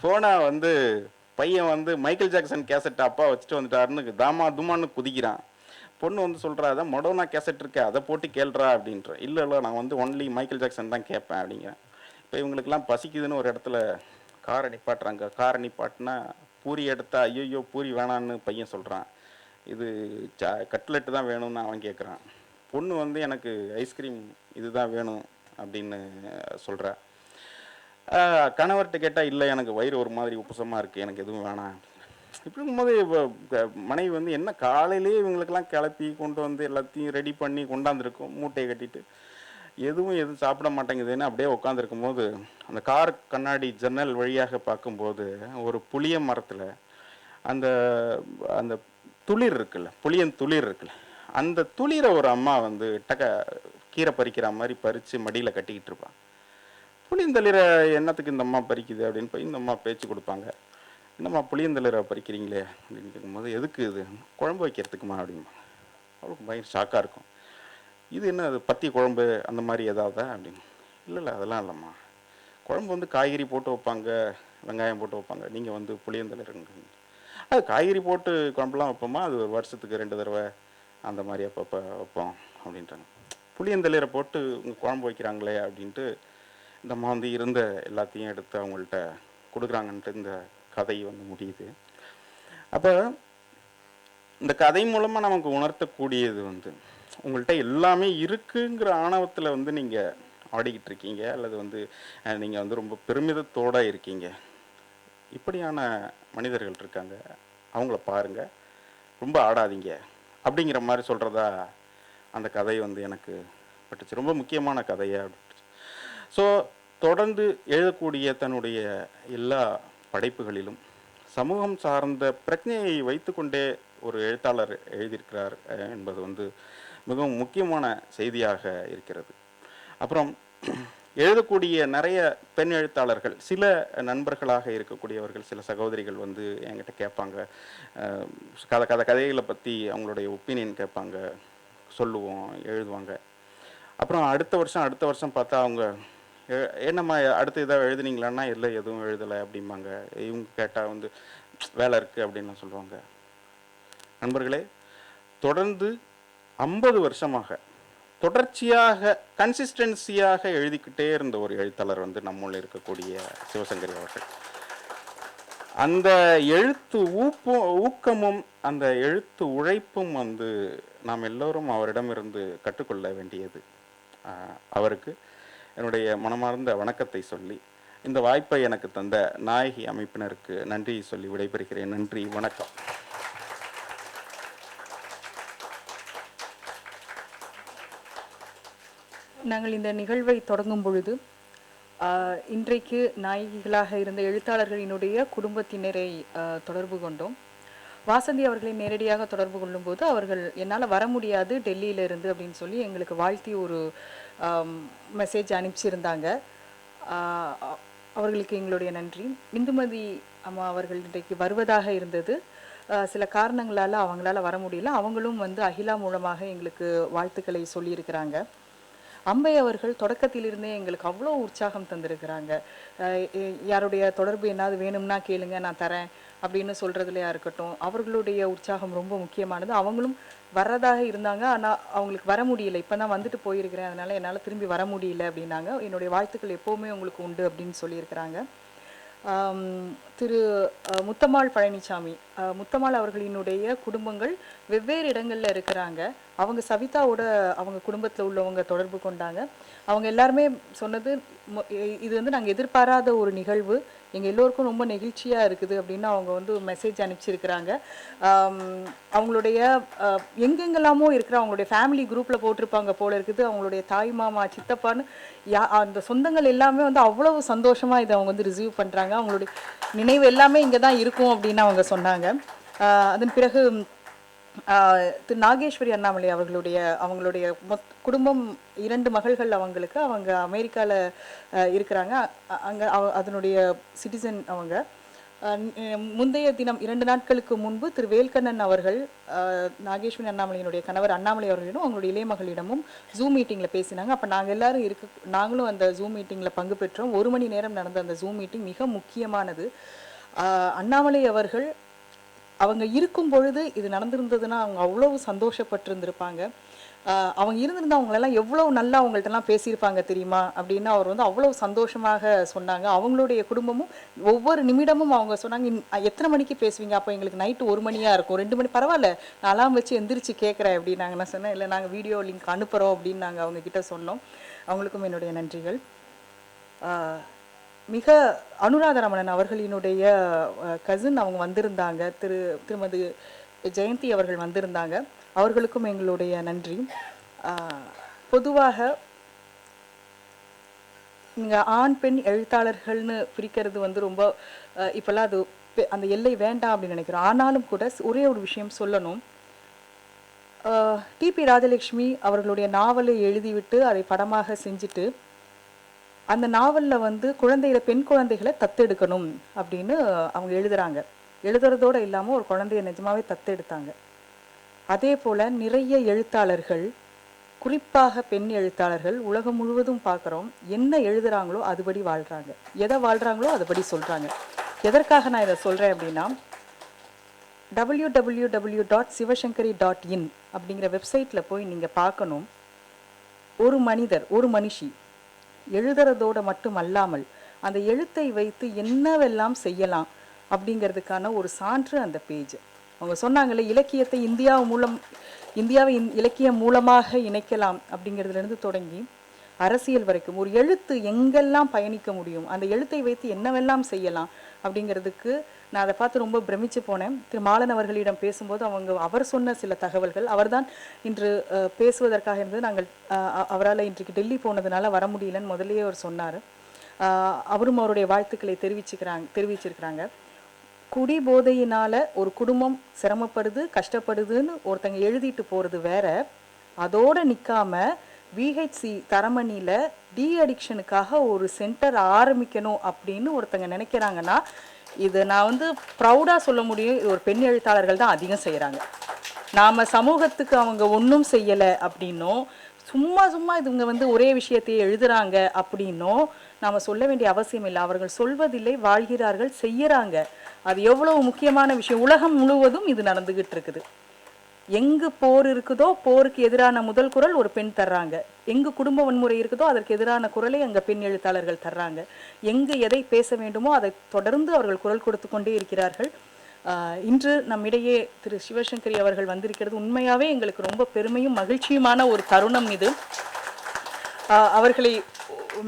போனால் வந்து பையன் வந்து மைக்கேல் ஜாக்சன் கேசட்டை அப்பா வச்சுட்டு வந்துட்டாருன்னு தாமா துமான்னு குதிக்கிறான். பொண்ணு வந்து சொல்கிறா, அதான் மொடோனா கேசட் இருக்கே அதை போட்டு கேள்றா அப்படின்ற. இல்லை இல்லை, நான் வந்து ஒன்லி மைக்கேல் ஜாக்சன் தான் கேட்பேன் அப்படிங்கிறேன். இப்போ இவங்களுக்கெல்லாம் பசிக்குதுன்னு ஒரு இடத்துல காரை நிப்பாட்டுறாங்க. காரை நிப்பாட்டினா பூரி எடுத்தா ஐயோ பூரி வேணான்னு பையன் சொல்கிறான். இது கட்லெட்டு தான் வேணும்னு அவன் கேட்குறான். பொண்ணு வந்து எனக்கு ஐஸ்கிரீம் இதுதான் வேணும் அப்படின்னு சொல்கிறா. கணவர்கிட்ட கேட்டால் இல்லை எனக்கு வயிறு ஒரு மாதிரி உப்புசமாக இருக்குது, எனக்கு எதுவும் வேணாம். இப்படி இருக்கும்போது மனைவி வந்து என்ன காலையிலே இவங்களுக்கெல்லாம் கிளப்பி கொண்டு வந்து எல்லாத்தையும் ரெடி பண்ணி கொண்டாந்துருக்கும், மூட்டையை கட்டிட்டு எதுவும் சாப்பிட மாட்டேங்குதுன்னு அப்படியே உட்காந்துருக்கும் போது அந்த கார் கண்ணாடி ஜன்னல் வழியாக பார்க்கும்போது ஒரு புளிய மரத்தில் அந்த அந்த துளிர் இருக்குல்ல, புளியன் துளிர் இருக்குல்ல, அந்த துளிரை ஒரு அம்மா வந்து கீரை பறிக்கிற மாதிரி பறித்து மடியில் கட்டிக்கிட்டு இருப்பான். புளியந்தளிரை என்னத்துக்கு இந்த அம்மா பறிக்குது அப்படின்னு போய் இந்த அம்மா பேச்சு கொடுப்பாங்க. என்னம்மா புளியந்தளிரை பறிக்கிறீங்களே அப்படின்னு கேட்கும்போது, எதுக்கு இது, குழம்பு வைக்கிறதுக்குமா அப்படிமா. அவளுக்கு பயங்கர ஷாக்காக இருக்கும். இது என்ன, அது பத்தி குழம்பு அந்த மாதிரி ஏதாவது அப்படின்னு. இல்லை இல்லை அதெல்லாம் இல்லைம்மா, குழம்பு வந்து காய்கறி போட்டு வைப்பாங்க, வெங்காயம் போட்டு வைப்பாங்க, நீங்கள் வந்து புளியந்தளிருங்க. அது காய்கறி போட்டு குழம்புலாம் வைப்போமா, அது ஒரு வருஷத்துக்கு 2 தடவை அந்த மாதிரி அப்பப்போ வைப்போம் அப்படின்றாங்க. புளியந்தளிரை போட்டு உங்கள் குழம்பு வைக்கிறாங்களே அப்படின்ட்டு இந்த அம்மா வந்து இருந்த எல்லாத்தையும் எடுத்து அவங்கள்ட்ட கொடுக்குறாங்கன்ட்டு இந்த கதை வந்து முடியுது. அப்போ இந்த கதை மூலமாக நமக்கு உணர்த்தக்கூடியது வந்து உங்கள்கிட்ட எல்லாமே இருக்குங்கிற ஆணவத்தில் வந்து நீங்கள் ஆடிக்கிட்டு இருக்கீங்க, அல்லது வந்து நீங்கள் வந்து ரொம்ப பெருமிதத்தோடு இருக்கீங்க. இப்படியான மனிதர்கள் இருக்காங்க, அவங்கள பாருங்கள், ரொம்ப ஆடாதீங்க அப்படிங்கிற மாதிரி சொல்கிறதா அந்த கதை வந்து எனக்கு பட்டுச்சு. ரொம்ப முக்கியமான கதையாக அப்படின்ட்டு. ஸோ தொடர்ந்து எழுதக்கூடிய தன்னுடைய எல்லா படைப்புகளிலும் சமூகம் சார்ந்த பிரச்சனையை வைத்துக்கொண்டே ஒரு எழுத்தாளர் எழுதியிருக்கிறார் என்பது வந்து மிகவும் முக்கியமான செய்தியாக இருக்கிறது. அப்புறம் எழுதக்கூடிய நிறைய பெண் எழுத்தாளர்கள், சில நண்பர்களாக இருக்கக்கூடியவர்கள், சில சகோதரிகள் வந்து என்கிட்ட கேட்பாங்க, கதைகளை பற்றி அவங்களுடைய ஒப்பீனியன் கேட்பாங்க, சொல்லுவோம், எழுதுவாங்க. அப்புறம் அடுத்த வருஷம் பார்த்தா அவங்க என்னம்மா அடுத்து எதாவது எழுதுனீங்களான்னா, இல்லை எதுவும் எழுதலை அப்படிம்பாங்க. இவங்க கேட்டால் வந்து வேலை இருக்குது அப்படின்னு சொல்லுவாங்க. நண்பர்களே, தொடர்ந்து 50 வருஷமாக தொடர்ச்சியாக கன்சிஸ்டன்சியாக எழுதிக்கிட்டே இருந்த ஒரு எழுத்தாளர் வந்து நம்முள்ள இருக்கக்கூடிய சிவசங்கரி அவர்கள். அந்த எழுத்து ஊக்கமும் அந்த எழுத்து உழைப்பும் வந்து நாம் எல்லோரும் அவரிடமிருந்து கற்றுக்கொள்ள வேண்டியது. அவருக்கு என்னுடைய மனமார்ந்த வணக்கத்தை சொல்லி, இந்த வாய்ப்பை எனக்கு தந்த நாயகி அமைப்பினருக்கு நன்றி சொல்லி விடைபெறுகிறேன். நன்றி, வணக்கம். நாங்கள் இந்த நிகழ்வை தொடங்கும் பொழுது இன்றைக்கு நாயகிகளாக இருந்த எழுத்தாளர்களினுடைய குடும்பத்தினரை தொடர்பு கொண்டோம். வாசந்தி அவர்களை நேரடியாக தொடர்பு கொள்ளும்போது அவர்கள் என்னால் வர முடியாது டெல்லியிலிருந்து அப்படின்னு சொல்லி எங்களுக்கு வாழ்த்தி ஒரு மெசேஜ் அனுப்பிச்சிருந்தாங்க. அவர்களுக்கு எங்களுடைய நன்றி. இந்துமதி அம்மா அவர்கள் இன்றைக்கு வருவதாக இருந்தது, சில காரணங்களால் அவங்களால வர முடியல. அவங்களும் வந்து அகிலா மூலமாக எங்களுக்கு வாழ்த்துக்களை சொல்லியிருக்கிறாங்க. அம்பை அவர்கள் தொடக்கத்திலிருந்தே எங்களுக்கு அவ்வளோ உற்சாகம் தந்திருக்கிறாங்க. யாருடைய தொடர்பு என்னாவது வேணும்னா கேளுங்க, நான் தரேன் அப்படின்னு சொல்கிறதுலையா இருக்கட்டும், அவர்களுடைய உற்சாகம் ரொம்ப முக்கியமானது. அவங்களும் வர்றதாக இருந்தாங்க, ஆனால் அவங்களுக்கு வர முடியல. இப்போ தான் வந்துட்டு போயிருக்கிறேன், அதனால் என்னால் திரும்பி வர முடியல அப்படின்னாங்க. என்னுடைய வாழ்த்துக்கள் எப்போவுமே உங்களுக்கு உண்டு அப்படின்னு சொல்லியிருக்கிறாங்க. ஆம், திரு முத்தம்மாள் பழனிசாமி, முத்தம்மாள் அவர்களினுடைய குடும்பங்கள் வெவ்வேறு இடங்களில் இருக்கிறாங்க. அவங்க சவிதாவோட அவங்க குடும்பத்தில் உள்ளவங்க தொடர்பு கொண்டாங்க. அவங்க எல்லாருமே சொன்னது, இது வந்து நாங்கள் எதிர்பாராத ஒரு நிகழ்வு, எங்கள் எல்லோருக்கும் ரொம்ப நெகிழ்ச்சியாக இருக்குது அப்படின்னு அவங்க வந்து மெசேஜ் அனுப்பிச்சிருக்கிறாங்க. அவங்களுடைய எங்கெங்கெல்லாமோ இருக்கிற அவங்களுடைய ஃபேமிலி குரூப்பில் போட்டிருப்பாங்க போல இருக்குது. அவங்களுடைய தாய் மாமா சித்தப்பான்னு அந்த சொந்தங்கள் எல்லாமே வந்து அவ்வளவு சந்தோஷமாக இதை அவங்க வந்து ரிசீவ் பண்ணுறாங்க. அவங்களுடைய நினைவு எல்லாமே இங்கே தான் இருக்கும் அப்படின்னு அவங்க சொன்னாங்க. அதன் பிறகு திரு நாகேஸ்வரி அண்ணாமலை அவங்களுடைய குடும்பம் 2 மகள்கள் அவங்களுக்கு. அவங்க அமெரிக்காவில் இருக்கிறாங்க. அங்கே அதனுடைய சிட்டிசன் அவங்க. முந்தைய தினம் 2 நாட்களுக்கு முன்பு திரு வேல்கண்ணன் அவர்கள் நாகேஸ்வரி அண்ணாமலையினுடைய கணவர் அண்ணாமலை அவர்களிடம் அவங்களுடைய இளைய மகளிடமும் ஜூம் மீட்டிங்கில் பேசினாங்க. அப்போ நாங்கள் எல்லாரும் நாங்களும் அந்த ஜூம் மீட்டிங்கில் பங்கு பெற்றோம். 1 மணி நேரம் நடந்த அந்த ஜூம் மீட்டிங் மிக முக்கியமானது. அண்ணாமலை அவர்கள் அவங்க இருக்கும் பொழுது இது நடந்திருந்ததுன்னா அவங்க அவ்வளவு சந்தோஷப்பட்டிருந்திருப்பாங்க. அவங்க இருந்திருந்தா அவங்களெல்லாம் எவ்வளவு நல்லா அவங்கள்ட்டலாம் பேசியிருப்பாங்க தெரியுமா அப்படின்னு அவர் வந்து அவ்வளவு சந்தோஷமாக சொன்னாங்க. அவங்களுடைய குடும்பமும் ஒவ்வொரு நிமிடமும் அவங்க சொன்னாங்க, எத்தனை மணிக்கு பேசுவீங்க? அப்போ எங்களுக்கு நைட்டு 1 மணியாக இருக்கும், 2 மணி பரவாயில்ல, நான் அலாம் வச்சு எந்திரிச்சு கேட்குறேன் அப்படின்னாங்க. நான் சொன்னேன், இல்லை நாங்கள் வீடியோ லிங்க் அனுப்புகிறோம் அப்படின்னு நாங்கள் அவங்கக்கிட்ட சொன்னோம். அவங்களுக்கும் என்னுடைய நன்றிகள். மிக அனுராதரமணன் அவர்களினுடைய கசின் அவங்க வந்திருந்தாங்க. திருமதி ஜெயந்தி அவர்கள் வந்திருந்தாங்க. அவர்களுக்கும் எங்களுடைய நன்றி. பொதுவாக நீங்கள் ஆண் பெண் எழுத்தாளர்கள்னு பிரிக்கிறது வந்து ரொம்ப இப்போல்லாம் அது அந்த எல்லை வேண்டாம் அப்படின்னு நினைக்கிறோம். ஆனாலும் கூட ஒரே ஒரு விஷயம் சொல்லணும். டிபி ராஜலட்சுமி அவர்களுடைய நாவலை எழுதிவிட்டு அதை படமாக செஞ்சுட்டு அந்த நாவலில் வந்து பெண் குழந்தைகளை தத்தெடுக்கணும் அப்படின்னு அவங்க எழுதுகிறாங்க. எழுதுறதோடு இல்லாமல் ஒரு குழந்தைய நிஜமாவே தத்தெடுத்தாங்க. அதே போல் நிறைய எழுத்தாளர்கள், குறிப்பாக பெண் எழுத்தாளர்கள் உலகம் முழுவதும் பார்க்குறோம், என்ன எழுதுகிறாங்களோ அதுபடி வாழ்கிறாங்க, எதை வாழ்கிறாங்களோ அதுபடி சொல்கிறாங்க. எதற்காக நான் இதை சொல்கிறேன் அப்படின்னா, www.sivashankari.in அப்படிங்கிற வெப்சைட்டில் போய் நீங்கள் பார்க்கணும். ஒரு மனிதர், ஒரு மனுஷி எழுதுறதோடு மட்டும் அல்லாமல் அந்த எழுத்தை வைத்து என்னவெல்லாம் செய்யலாம் அப்படிங்கிறதுக்கான ஒரு சான்று அந்த பேஜ். அவங்க சொன்னாங்களே, இலக்கியத்தை இந்தியாவை இலக்கியம் மூலமாக இணைக்கலாம் அப்படிங்கிறதுலேருந்து தொடங்கி அரசியல் வரைக்கும் ஒரு எழுத்து எங்கெல்லாம் பயணிக்க முடியும், அந்த எழுத்தை வைத்து என்னவெல்லாம் செய்யலாம் அப்படிங்கிறதுக்கு நான் அதை பார்த்து ரொம்ப பிரமிச்சு போனேன். திரு மாலன் அவர்களிடம் பேசும்போது அவர் சொன்ன சில தகவல்கள், அவர்தான் இன்று பேசுவதற்காக இருந்தது. நாங்கள் அவரால் இன்றைக்கு டெல்லி போனதுனால வர முடியலன்னு முதலேயே அவர் சொன்னார். அவரும் அவருடைய வாழ்த்துக்களை தெரிவிச்சிருக்கிறாங்க. குடி போதையினால் ஒரு குடும்பம் சிரமப்படுது, கஷ்டப்படுதுன்னு ஒருத்தங்க எழுதிட்டு போகிறது வேற, அதோடு நிற்காம விஹெச்சி தரமணியில் டி அடிக்ஷனுக்காக ஒரு சென்டர் ஆரம்பிக்கணும் அப்படின்னு ஒருத்தங்க நினைக்கிறாங்கன்னா, இதை நான் வந்து ப்ரௌடாக சொல்ல முடியும், இது ஒரு பெண் எழுத்தாளர்கள் தான் அதிகம் செய்கிறாங்க. நாம் சமூகத்துக்கு அவங்க ஒன்றும் செய்யலை அப்படின்னும், சும்மா இதுங்க வந்து ஒரே விஷயத்தையே எழுதுகிறாங்க அப்படின்னும் நாம் சொல்ல வேண்டிய அவசியம் இல்லை. அவர்கள் சொல்வதில்லை, வாழ்கிறார்கள், செய்கிறாங்க. அது எவ்வளவு முக்கியமான விஷயம். உலகம் முழுவதும் இது நடந்துகிட்டு இருக்குது. எங்கு போர் இருக்குதோ போருக்கு எதிரான முதல் குரல் ஒரு பெண் தர்றாங்க. எங்கு குடும்ப வன்முறை இருக்குதோ அதற்கு எதிரான குரலை அங்கே பெண் எழுத்தாளர்கள் தர்றாங்க. எங்கு எதை பேச வேண்டுமோ அதை தொடர்ந்து அவர்கள் குரல் கொடுத்து கொண்டே இருக்கிறார்கள். இன்று நம்மிடையே திரு சிவசங்கரி அவர்கள் வந்திருக்கிறது உண்மையாகவே எங்களுக்கு ரொம்ப பெருமையும் மகிழ்ச்சியுமான ஒரு தருணம் இது. அவர்களை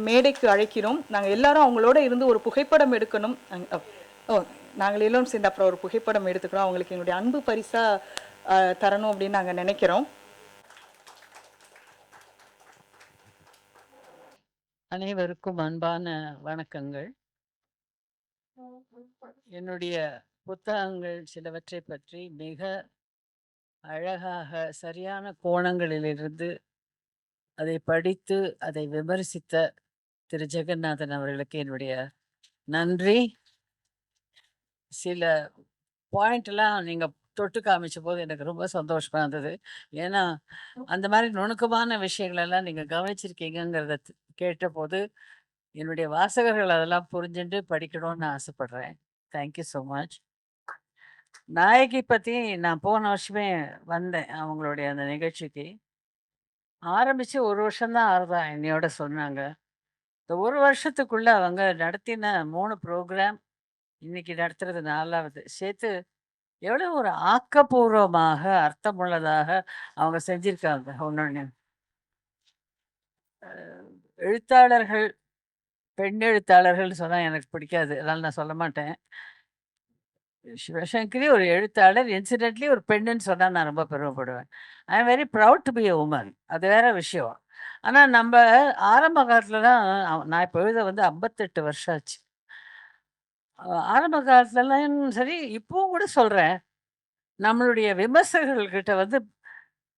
மேடைக்கு அழைக்கிறோம். நாங்கள் எல்லாரும் அவங்களோட இருந்து ஒரு புகைப்படம் எடுக்கணும். நாங்கள் எல்லோரும் சேர்ந்து அப்புறம் ஒரு புகைப்படம் எடுத்துக்கிறோம். அவங்களுக்கு எங்களுடைய அன்பு பரிசாக தரணும் அப்படின்னு நாங்கள் நினைக்கிறோம். அனைவருக்கும் அன்பான வணக்கங்கள். என்னுடைய புத்தகங்கள் சிலவற்றை பற்றி மிக அழகாக சரியான கோணங்களிலிருந்து அதை படித்து அதை விமர்சித்த திரு ஜெகநாதன் அவர்களுக்கு என்னுடைய நன்றி. சில பாயிண்ட்லாம் நீங்கள் தொட்டு காமிச்ச போது எனக்கு ரொம்ப சந்தோஷமா இருந்தது. ஏன்னா அந்த மாதிரி நுணுக்கமான விஷயங்களெல்லாம் நீங்கள் கவனிச்சிருக்கீங்கிறத கேட்டபோது என்னுடைய வாசகர்கள் அதெல்லாம் புரிஞ்சுட்டு படிக்கணும்னு ஆசைப்படுறேன். Thank you so much. நாயகி பத்தி நான் போன வருஷமே வந்தேன் அவங்களுடைய அந்த நிகழ்ச்சிக்கு. ஆரம்பிச்சு 1 வருஷம் தான் ஆகுதா என்னையோட சொன்னாங்க. இந்த 1 வருஷத்துக்குள்ள அவங்க நடத்தின 3 ப்ரோகிராம், இன்னைக்கு நடத்துறது 4வது. சேர்த்து எவ்வளோ ஒரு ஆக்கப்பூர்வமாக, அர்த்தமுள்ளதாக அவங்க செஞ்சிருக்காங்க ஒண்ணொண்ணு. எழுத்தாளர்கள், பெண் எழுத்தாளர்கள்னு சொன்னா எனக்கு பிடிக்காது. அதனால நான் சொல்ல மாட்டேன். சிவசங்கரி ஒரு எழுத்தாளர். இன்சிடென்ட்லி ஒரு பெண்ணுன்னு சொன்னா நான் ரொம்ப பெருமைப்படுவேன். I am very proud to be a woman. அது வேற விஷயம். ஆனா நம்ப ஆரம்ப காலத்துலலாம் நான் இப்ப எழுத வந்து 58 வருஷம் ஆச்சு. ஆரம்ப காலத்துலலாம் சரி, இப்பவும் கூட சொல்றேன். நம்மளுடைய விமர்சகர்கள்கிட்ட வந்து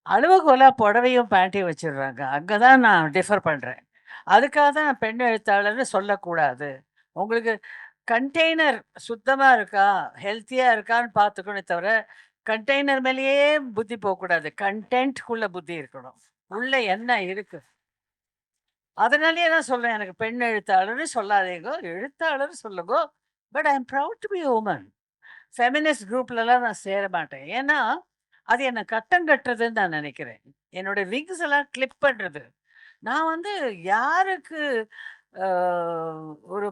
அளவுகோலா புடவையும், பேண்ட்டையும் வச்சுடுறாங்க. அங்க தான் நான் டிஃபர் பண்றேன். அதுக்காக தான் நான் பெண் எழுத்தாளர்ன்னு சொல்லக்கூடாது. உங்களுக்கு கண்டெய்னர் சுத்தமா இருக்கா? ஹெல்த்தியா இருக்கான்னு பார்த்துக்கணுமே தவிர, கண்டெய்னர் மேலேயே புத்தி போகக்கூடாது. கன்டென்ட்குள்ள புத்தி இருக்கணும். உள்ள என்ன இருக்கு? அதனாலேயே தான் சொல்றேன். எனக்கு பெண் எழுத்தாளர்ன்னு சொல்லாதீங்கோ. எழுத்தாளர்ன்னு சொல்லுங்கோ. But I am proud to be a woman. Feminist குரூப்லலாம் நான் சேர மாட்டேன். ஏன்னா, அது என்ன கட்டம் கட்டுறதுன்னு நான் நெனைக்கிறேன். என்னோட விங்ஸ் எல்லாம் கிளிப் பண்றது. நான் வந்து யாருக்கு அ ஒரு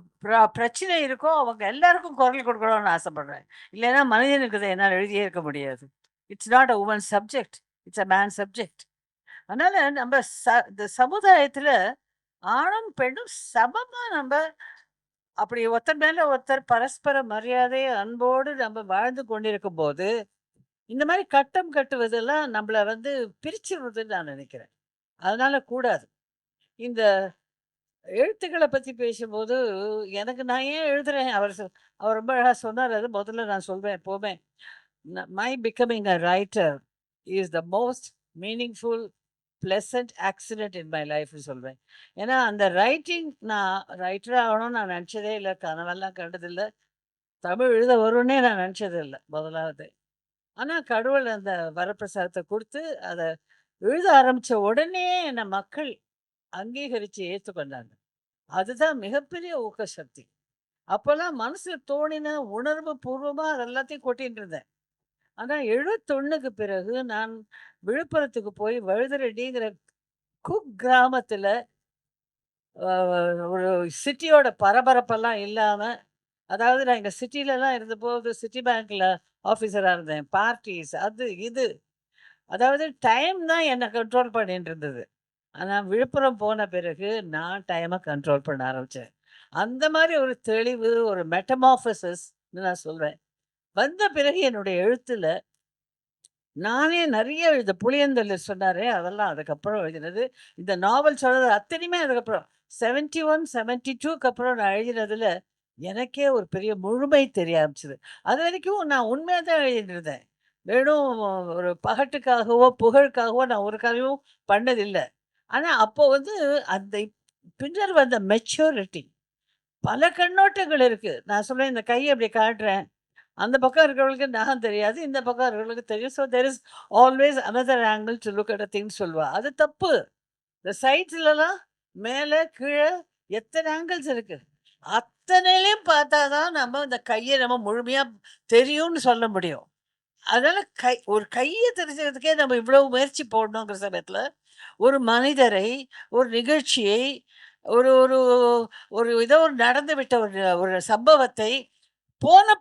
பிரச்சனை இருக்கோ, அவங்க எல்லாருக்கும் குரல் கொடுக்கணும்னு ஆசைப்படுறேன். இல்லைன்னா மனிதனுக்கு இத என்னால எழுதியே இருக்க முடியாது. It's not a woman subject. It's a man subject. அதனால நம்ம இந்த சமுதாயத்துல ஆணும், பெண்ணும் சமமா நம்ப அப்படி ஒருத்தர் மேல ஒருத்தர் பரஸ்பர மரியாதை, அன்போடு நம்ம வாழ்ந்து கொண்டிருக்கும்போது, இந்த மாரி கட்டம் கட்டுவதெல்லாம் நம்மள வந்து பிரிச்சுருதுன்னு நான் நெனைக்கிறேன். அதனால கூடாது. இந்த எழுத்துக்கள பத்தி பேசும்போது, எனக்கு நான் ஏன் எழுதுறேன்? அவர் ரொம்ப அழகா சொன்னாரு. அது முதல்ல நான் சொல்வேன் எப்பவுமே. My becoming a writer is the most meaningful, pleasant accident in my லைஃப்ன்னு சொல்வேன். ஏன்னா, அந்த ரைட்டிங் நான் ரைட்டர் ஆகணும்னு நான் நெனச்சதே இல்ல. கனவெல்லாம் கண்டதில்ல. தமிழ் எழுத வரும்னே நான் நெனச்சது இல்ல, முதலாவது. ஆனா, கடவுள் அந்த வரப்பிரசாதத்த குடுத்து, அத எழுத ஆரம்பிச்ச உடனே என்ன மக்கள் அங்கீகரிச்சு ஏத்துக்கொண்டாங்க. அதுதான் மிகப்பெரிய ஊக்க சக்தி. அப்பல்லாம் மனசுல தோணின உணர்வு பூர்வமா அது எல்லாத்தையும் கொட்டிட்டு இருந்தேன். ஆனா 71க்கு பிறகு நான் விழுப்புரத்துக்கு போய் வழுதரெட்டிங்கிற குக்கிராமத்துல அ ஒரு சிட்டியோட பரபரப்பெல்லாம் இல்லாம, அதாவது நான் எங்க சிட்டிலலாம் இருந்தபோது சிட்டி பேங்க்ல ஆஃபீஸரா இருந்தேன். பார்ட்டீஸ் அது இது. அதாவது டைம் தான் என்ன கண்ட்ரோல் பண்ணிட்டு இருந்தது. ஆனா விழுப்புரம் போன பிறகு நான் டைம கண்ட்ரோல் பண்ண ஆரம்பிச்சேன். அந்த மாரி ஒரு தெளிவு, ஒரு மெட்டமார்ஃபசிஸ்ன்னு நான் சொல்வேன். வந்த பிறகு என்னுடைய எழுத்துல நானே நெறைய எழுத புளியந்தள்ளி சொன்னாரே, அதெல்லாம் அதுக்கப்புறம் எழுதினது. இந்த நாவல் சொன்னது அத்தனையுமே அதுக்கப்புறம். 71, 72க்கு அப்புறம் நான் எழுதினதுல, எனக்கே ஒரு பெரிய முழுமை தெரிய ஆரம்பிச்சது. அதுவரைக்கும் நான் உண்மையா தான் எழுதிட்டு இருந்தேன். வெறும் ஒரு பகட்டுக்காகவோ, புகழுக்காகவோ நான் ஒரு கதையும் பண்ணதில்ல. ஆனா, அப்போ வந்து அந்த பின்னர் வந்த மெச்சூரிட்டி பல கண்ணோட்டங்கள் இருக்கு. நான் சொல்றேன் இந்த கைய இப்படி காட்டுறேன். அந்த பக்கம் இருக்கிறவங்களுக்கு நகம் தெரியாது. இந்த பக்கம் இருக்கிறவங்களுக்கு தெரியும். So there is always another angle to look at a thing சொல்வா. அது தப்பு. இந்த சைட்ஸ்லலாம் மேல, கீழ எத்தன ஆங்கிள்ஸ் இருக்கு. அத்தனையிலயும் பார்த்தா தான் நம்ம இந்த கைய நம்ம முழுமையா தெரியும்னு சொல்ல முடியும். அதனால ஒரு கைய தெரிஞ்சுக்கிறதுக்கே நம்ம இவ்வளவு முயற்சி போடணுங்கிற சமயத்துல, ஒரு மனிதரை, ஒரு நிகழ்ச்சியை, ஒரு ஒரு ஒரு ஏதோ ஒரு நடந்துவிட்ட ஒரு ஒரு சம்பவத்தை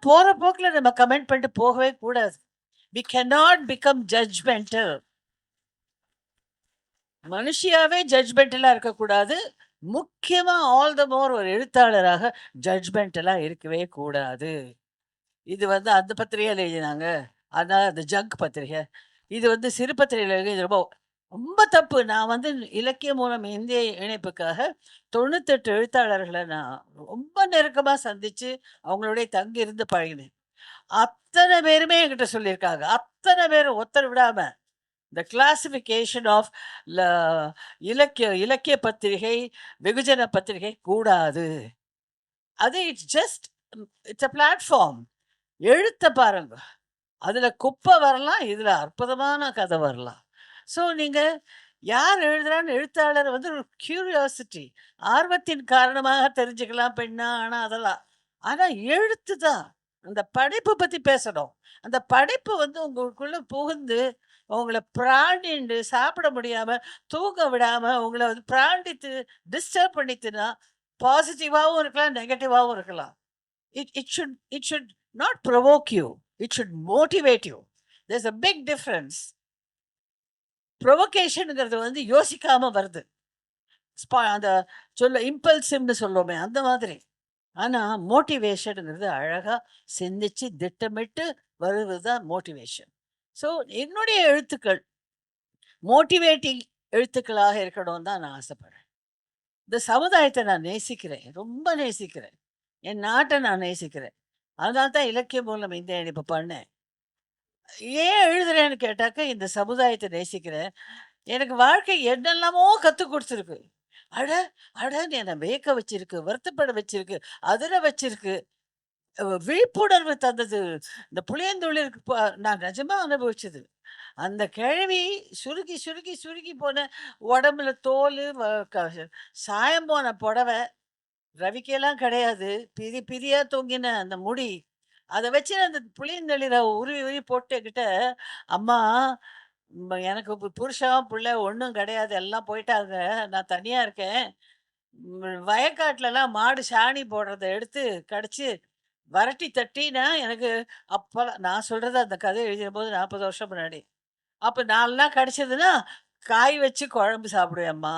போற போக்குல நம்ம கமெண்ட் பண்ணிட்டு போகவே கூடாது. We cannot become judgemental. மனுஷியாவே ஜட்ஜ்மெண்டலா இருக்கக்கூடாது. முக்கியமா ஆல் த மோர் ஒரு எழுத்தாளராக ஜட்ஜ்மெண்டலா இருக்கவே கூடாது. இது வந்து அந்த பத்திரிகையில எழுதினாங்க. அதனால அது ஜங்க் பத்திரிகை. இது வந்து சிறு பத்திரிகையில எழுதியது ரொம்ப ரொம்ப தப்பு. நான் வந்து இலக்கியம் மூலம் இந்திய இணைப்புக்காக 98 எழுத்தாளர்கள நான் ரொம்ப நெருக்கமா சந்திச்சு, அவங்களோடயே தங்கி இருந்து பழகினேன். அத்தன பேருமே என்கிட்ட சொல்லியிருக்காங்க. அத்தன பேரும் ஒருத்தர் விடாம. த கிளாசிஃபிகேஷன் ஆஃப் ல இலக்கிய இலக்கிய பத்திரிகை, வெகுஜன பத்திரிகை கூடாது. அது இட்ஸ் அ பிளாட்ஃபார்ம். எழுத்த பாருங்க. அதுல குப்பை வரலாம், இதுல அற்புதமான கதை வரலாம். ஸோ நீங்க யார் எழுதுறான்னு எழுத்தாளர் வந்து ஒரு கியூரியாசிட்டி, ஆர்வத்தின் காரணமாக தெரிஞ்சுக்கலாம் பெண்ணா, ஆனா அதெல்லாம். ஆனா எழுத்து தான். அந்த படைப்பு பத்தி பேசணும். அந்த படைப்பு வந்து உங்களுக்குள்ள புகுந்து, உங்கள பிராண்டிண்டு சாப்பிட முடியாம, தூங்க விடாம, உங்கள வந்து பிராண்டித்து டிஸ்டர்ப் பண்ணித்துன்னா, பாசிட்டிவாவும் இருக்கலாம், நெகட்டிவாவும் இருக்கலாம். It should not provoke you. It should motivate you. There's a big difference. ப்ரொவோகேஷன்ங்கிறது வந்து யோசிக்காம வருது. அந்த இம்பல்சிவ்னு சொல்லுவோமே, அந்த மாதிரி. ஆனா மோட்டிவேஷன்ங்கிறது அழகா சிந்திச்சு திட்டமிட்டு வருவது தான் மோட்டிவேஷன். ஸோ என்னுடைய எழுத்துக்கள் மோட்டிவேட்டிங் எழுத்துக்களாக இருக்கணும்னு தான் நான் ஆசைப்படுறேன். இந்த சமுதாயத்தை நான் நேசிக்கிறேன், ரொம்ப நேசிக்கிறேன். என் நாட்டை நான் நேசிக்கிறேன். அதனால தான் இலக்கிய மூலம் இந்த இப்போ பண்ணேன். ஏன் எழுதுறேன்னு கேட்டாக்க, இந்த சமுதாயத்தை நேசிக்கிறேன். எனக்கு வாழ்க்கை என்னெல்லாமோ கற்றுக் கொடுத்துருக்கு. அட அடன்னு என்னை வியக்க வச்சிருக்கு, வருத்தப்பட வச்சிருக்கு, அதிர வச்சிருக்கு, விழிப்புணர்வு தந்தது. இந்த புளியந்தொழிலுக்கு நான் நிஜமா அனுபவிச்சது. அந்த கிழவி சுருக்கி சுருக்கி சுருக்கி போன உடம்புல தோல், சாயம் போன புடவை, ரவிக்கையெல்லாம் கிடையாது, பிரி பிரியா தொங்கின அந்த முடி, அதை வச்சு அந்த புளியந்தளிர உருவி உருவி போட்டுக்கிட்ட, அம்மா எனக்கு புருஷன் பிள்ளை ஒன்றும் கிடையாது, எல்லாம் போயிட்டாங்க, நான் தனியா இருக்கேன். வயக்காட்டுலலாம் மாடு சாணி போடுறத எடுத்து கடிச்சு வரட்டி தட்டினா எனக்கு அப்போலாம் நான் சொல்றது அந்த கதை எழுதின போது 40 வருஷம் முன்னாடி. அப்போ நான்லாம் கடிச்சதுன்னா காய் வச்சு குழம்பு சாப்பிடுவேம்மா.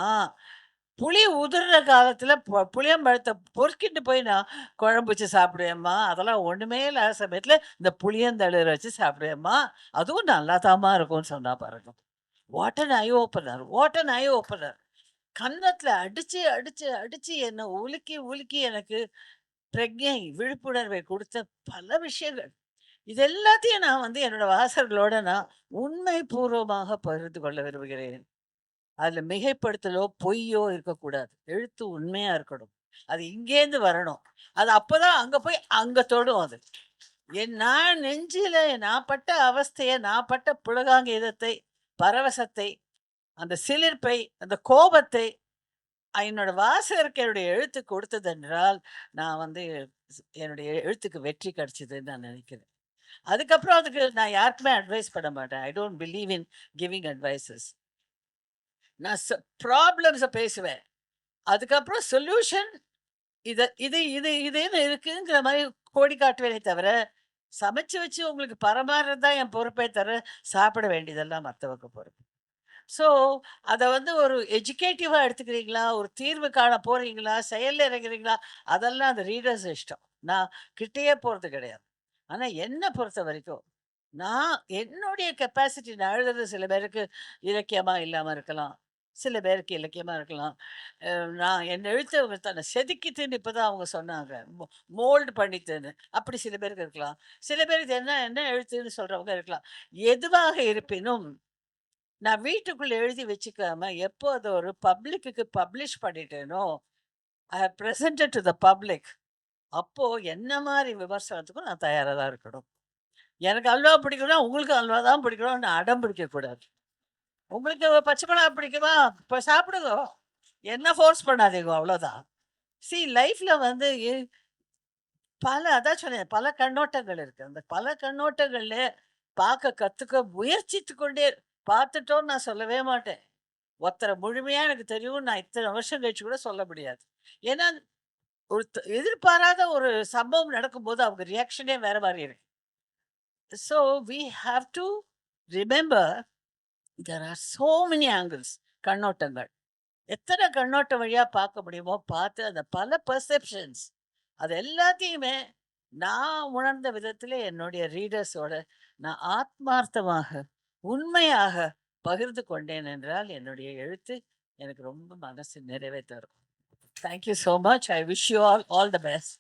புளி உதிர்ற காலத்துல புளியம்பழத்தை பொறுக்கிட்டு போய் நான் குழம்பு வச்சு சாப்பிடுவேம்மா. அதெல்லாம் ஒண்ணுமே இல்லாத சமயத்துல இந்த புளியந்தளிர வச்சு சாப்பிடுவேம்மா. அதுவும் நல்லாதாம்மா இருக்கும்னு சொன்னா பாருங்க. What an I opener, what an I opener. கன்னத்துல அடிச்சு அடிச்சு அடிச்சு என்னை உலுக்கி உலுக்கி எனக்கு பிரக்ஞை, விழிப்புணர்வை கொடுத்த பல விஷயங்கள். இது எல்லாத்தையும் நான் வந்து என்னோட வாசகர்களோட நான் உண்மை பூர்வமாக பகிர்ந்து கொள்ள விரும்புகிறேன். அதுல மிகைப்படுத்தலோ பொய்யோ இருக்கக்கூடாது. எழுத்து உண்மையா இருக்கணும். அது இங்கேருந்து வரணும். அது அப்பதான் அங்க போய் அங்க தொடும் அது. நான் நெஞ்சில நான் பட்ட அவஸ்தைய, நான் பட்ட புலகாங்கீதத்தை, பரவசத்தை, அந்த சிலிர்ப்பை, அந்த கோபத்தை என்னோட வாசகருக்கு என்னுடைய எழுத்து கொடுத்ததென்றால், நான் வந்து என்னுடைய எழுத்துக்கு வெற்றி கிடைச்சதுன்னு நான் நினைக்கிறேன். அதுக்கப்புறம் அதுக்கு நான் யாருக்குமே அட்வைஸ் பண்ண மாட்டேன். I don't believe in giving advices. நான் ப்ராப்ளம்ஸை பேசுவேன். அதுக்கப்புறம் சொல்யூஷன் இது இது இது இதுன்னு இருக்குங்கிற மாதிரி கோடி காட்டுவேனே தவிர, சமைச்சு வச்சு உங்களுக்கு பரமாறுறது தான் என் பொறுப்பே தவிர, சாப்பிட வேண்டியதெல்லாம் மற்றவங்க பொறுப்பு. ஸோ அதை வந்து ஒரு எஜுகேட்டிவாக எடுத்துக்கிறீங்களா, ஒரு தீர்வு காண போகிறீங்களா, செயலில் இறங்குறீங்களா, அதெல்லாம் அந்த ரீடர்ஸ் இஷ்டம். நான் கிட்டேயே போகிறது கிடையாது. ஆனால் என்னை பொறுத்த வரைக்கும் நான் என்னுடைய கெப்பாசிட்டி நான் எழுதுறது சில பேருக்கு இலக்கியமாக இல்லாமல் இருக்கலாம், சில பேருக்கு இலக்கியமாக இருக்கலாம். நான் என் எழுத்து தன்னை செதுக்கிட்டுன்னு இப்போ தான் அவங்க சொன்னாங்க, மோல்டு பண்ணிட்டுன்னு. அப்படி சில பேருக்கு இருக்கலாம். சில பேருக்கு என்ன என்ன எழுத்துன்னு சொல்கிறவங்க இருக்கலாம். எதுவாக இருப்பினும் நான் வீட்டுக்குள்ள எழுதி வச்சுக்காம எப்போ அதை ஒரு பப்ளிக்கு பப்ளிஷ் பண்ணிட்டேனோ, I have presented to the public, அப்போ என்ன மாதிரி விமர்சனத்துக்கும் நான் தயாராக தான் இருக்கணும். எனக்கு அல்வா பிடிக்கும்னா உங்களுக்கு அல்வா தான் பிடிக்கணும், நான் அடம் பிடிக்கக்கூடாது. உங்களுக்கு பச்சை மிளகா பிடிக்குமா, இப்போ சாப்பிடுங்க, என்ன ஃபோர்ஸ் பண்ணாதீங்க, அவ்வளோதான். சி லைஃப்ல வந்து அதான் சொன்னேன், பல கண்ணோட்டங்கள் இருக்கு. அந்த பல கண்ணோட்டங்கள்ல பார்க்க கத்துக்க முயற்சித்து கொண்டே பார்த்துட்டோன்னு நான் சொல்லவே மாட்டேன். ஒருத்தரை முழுமையா எனக்கு தெரியும் நான் இத்தனை வருஷம் கழிச்சு கூட சொல்ல முடியாது. ஏன்னா ஒரு எதிர்பாராத ஒரு சம்பவம் நடக்கும்போது அவங்க ரியாக்ஷனே வேற மாதிரி இருக்கு. So we have to remember there are so many angles, கண்ணோட்டங்கள். எத்தனை கண்ணோட்டம் வழியா பார்க்க முடியுமோ பார்த்து அந்த பல பெர்செப்ஷன்ஸ் அது எல்லாத்தையுமே நான் உணர்ந்த விதத்தில் என்னுடைய ரீடர்ஸோட நான் ஆத்மார்த்தமாக உண்மையாக பகிர்ந்து கொண்டேன் என்றால் என்னுடைய எழுத்து எனக்கு ரொம்ப மனசு நிறைவே தரும். Thank you so much. I wish you all the best.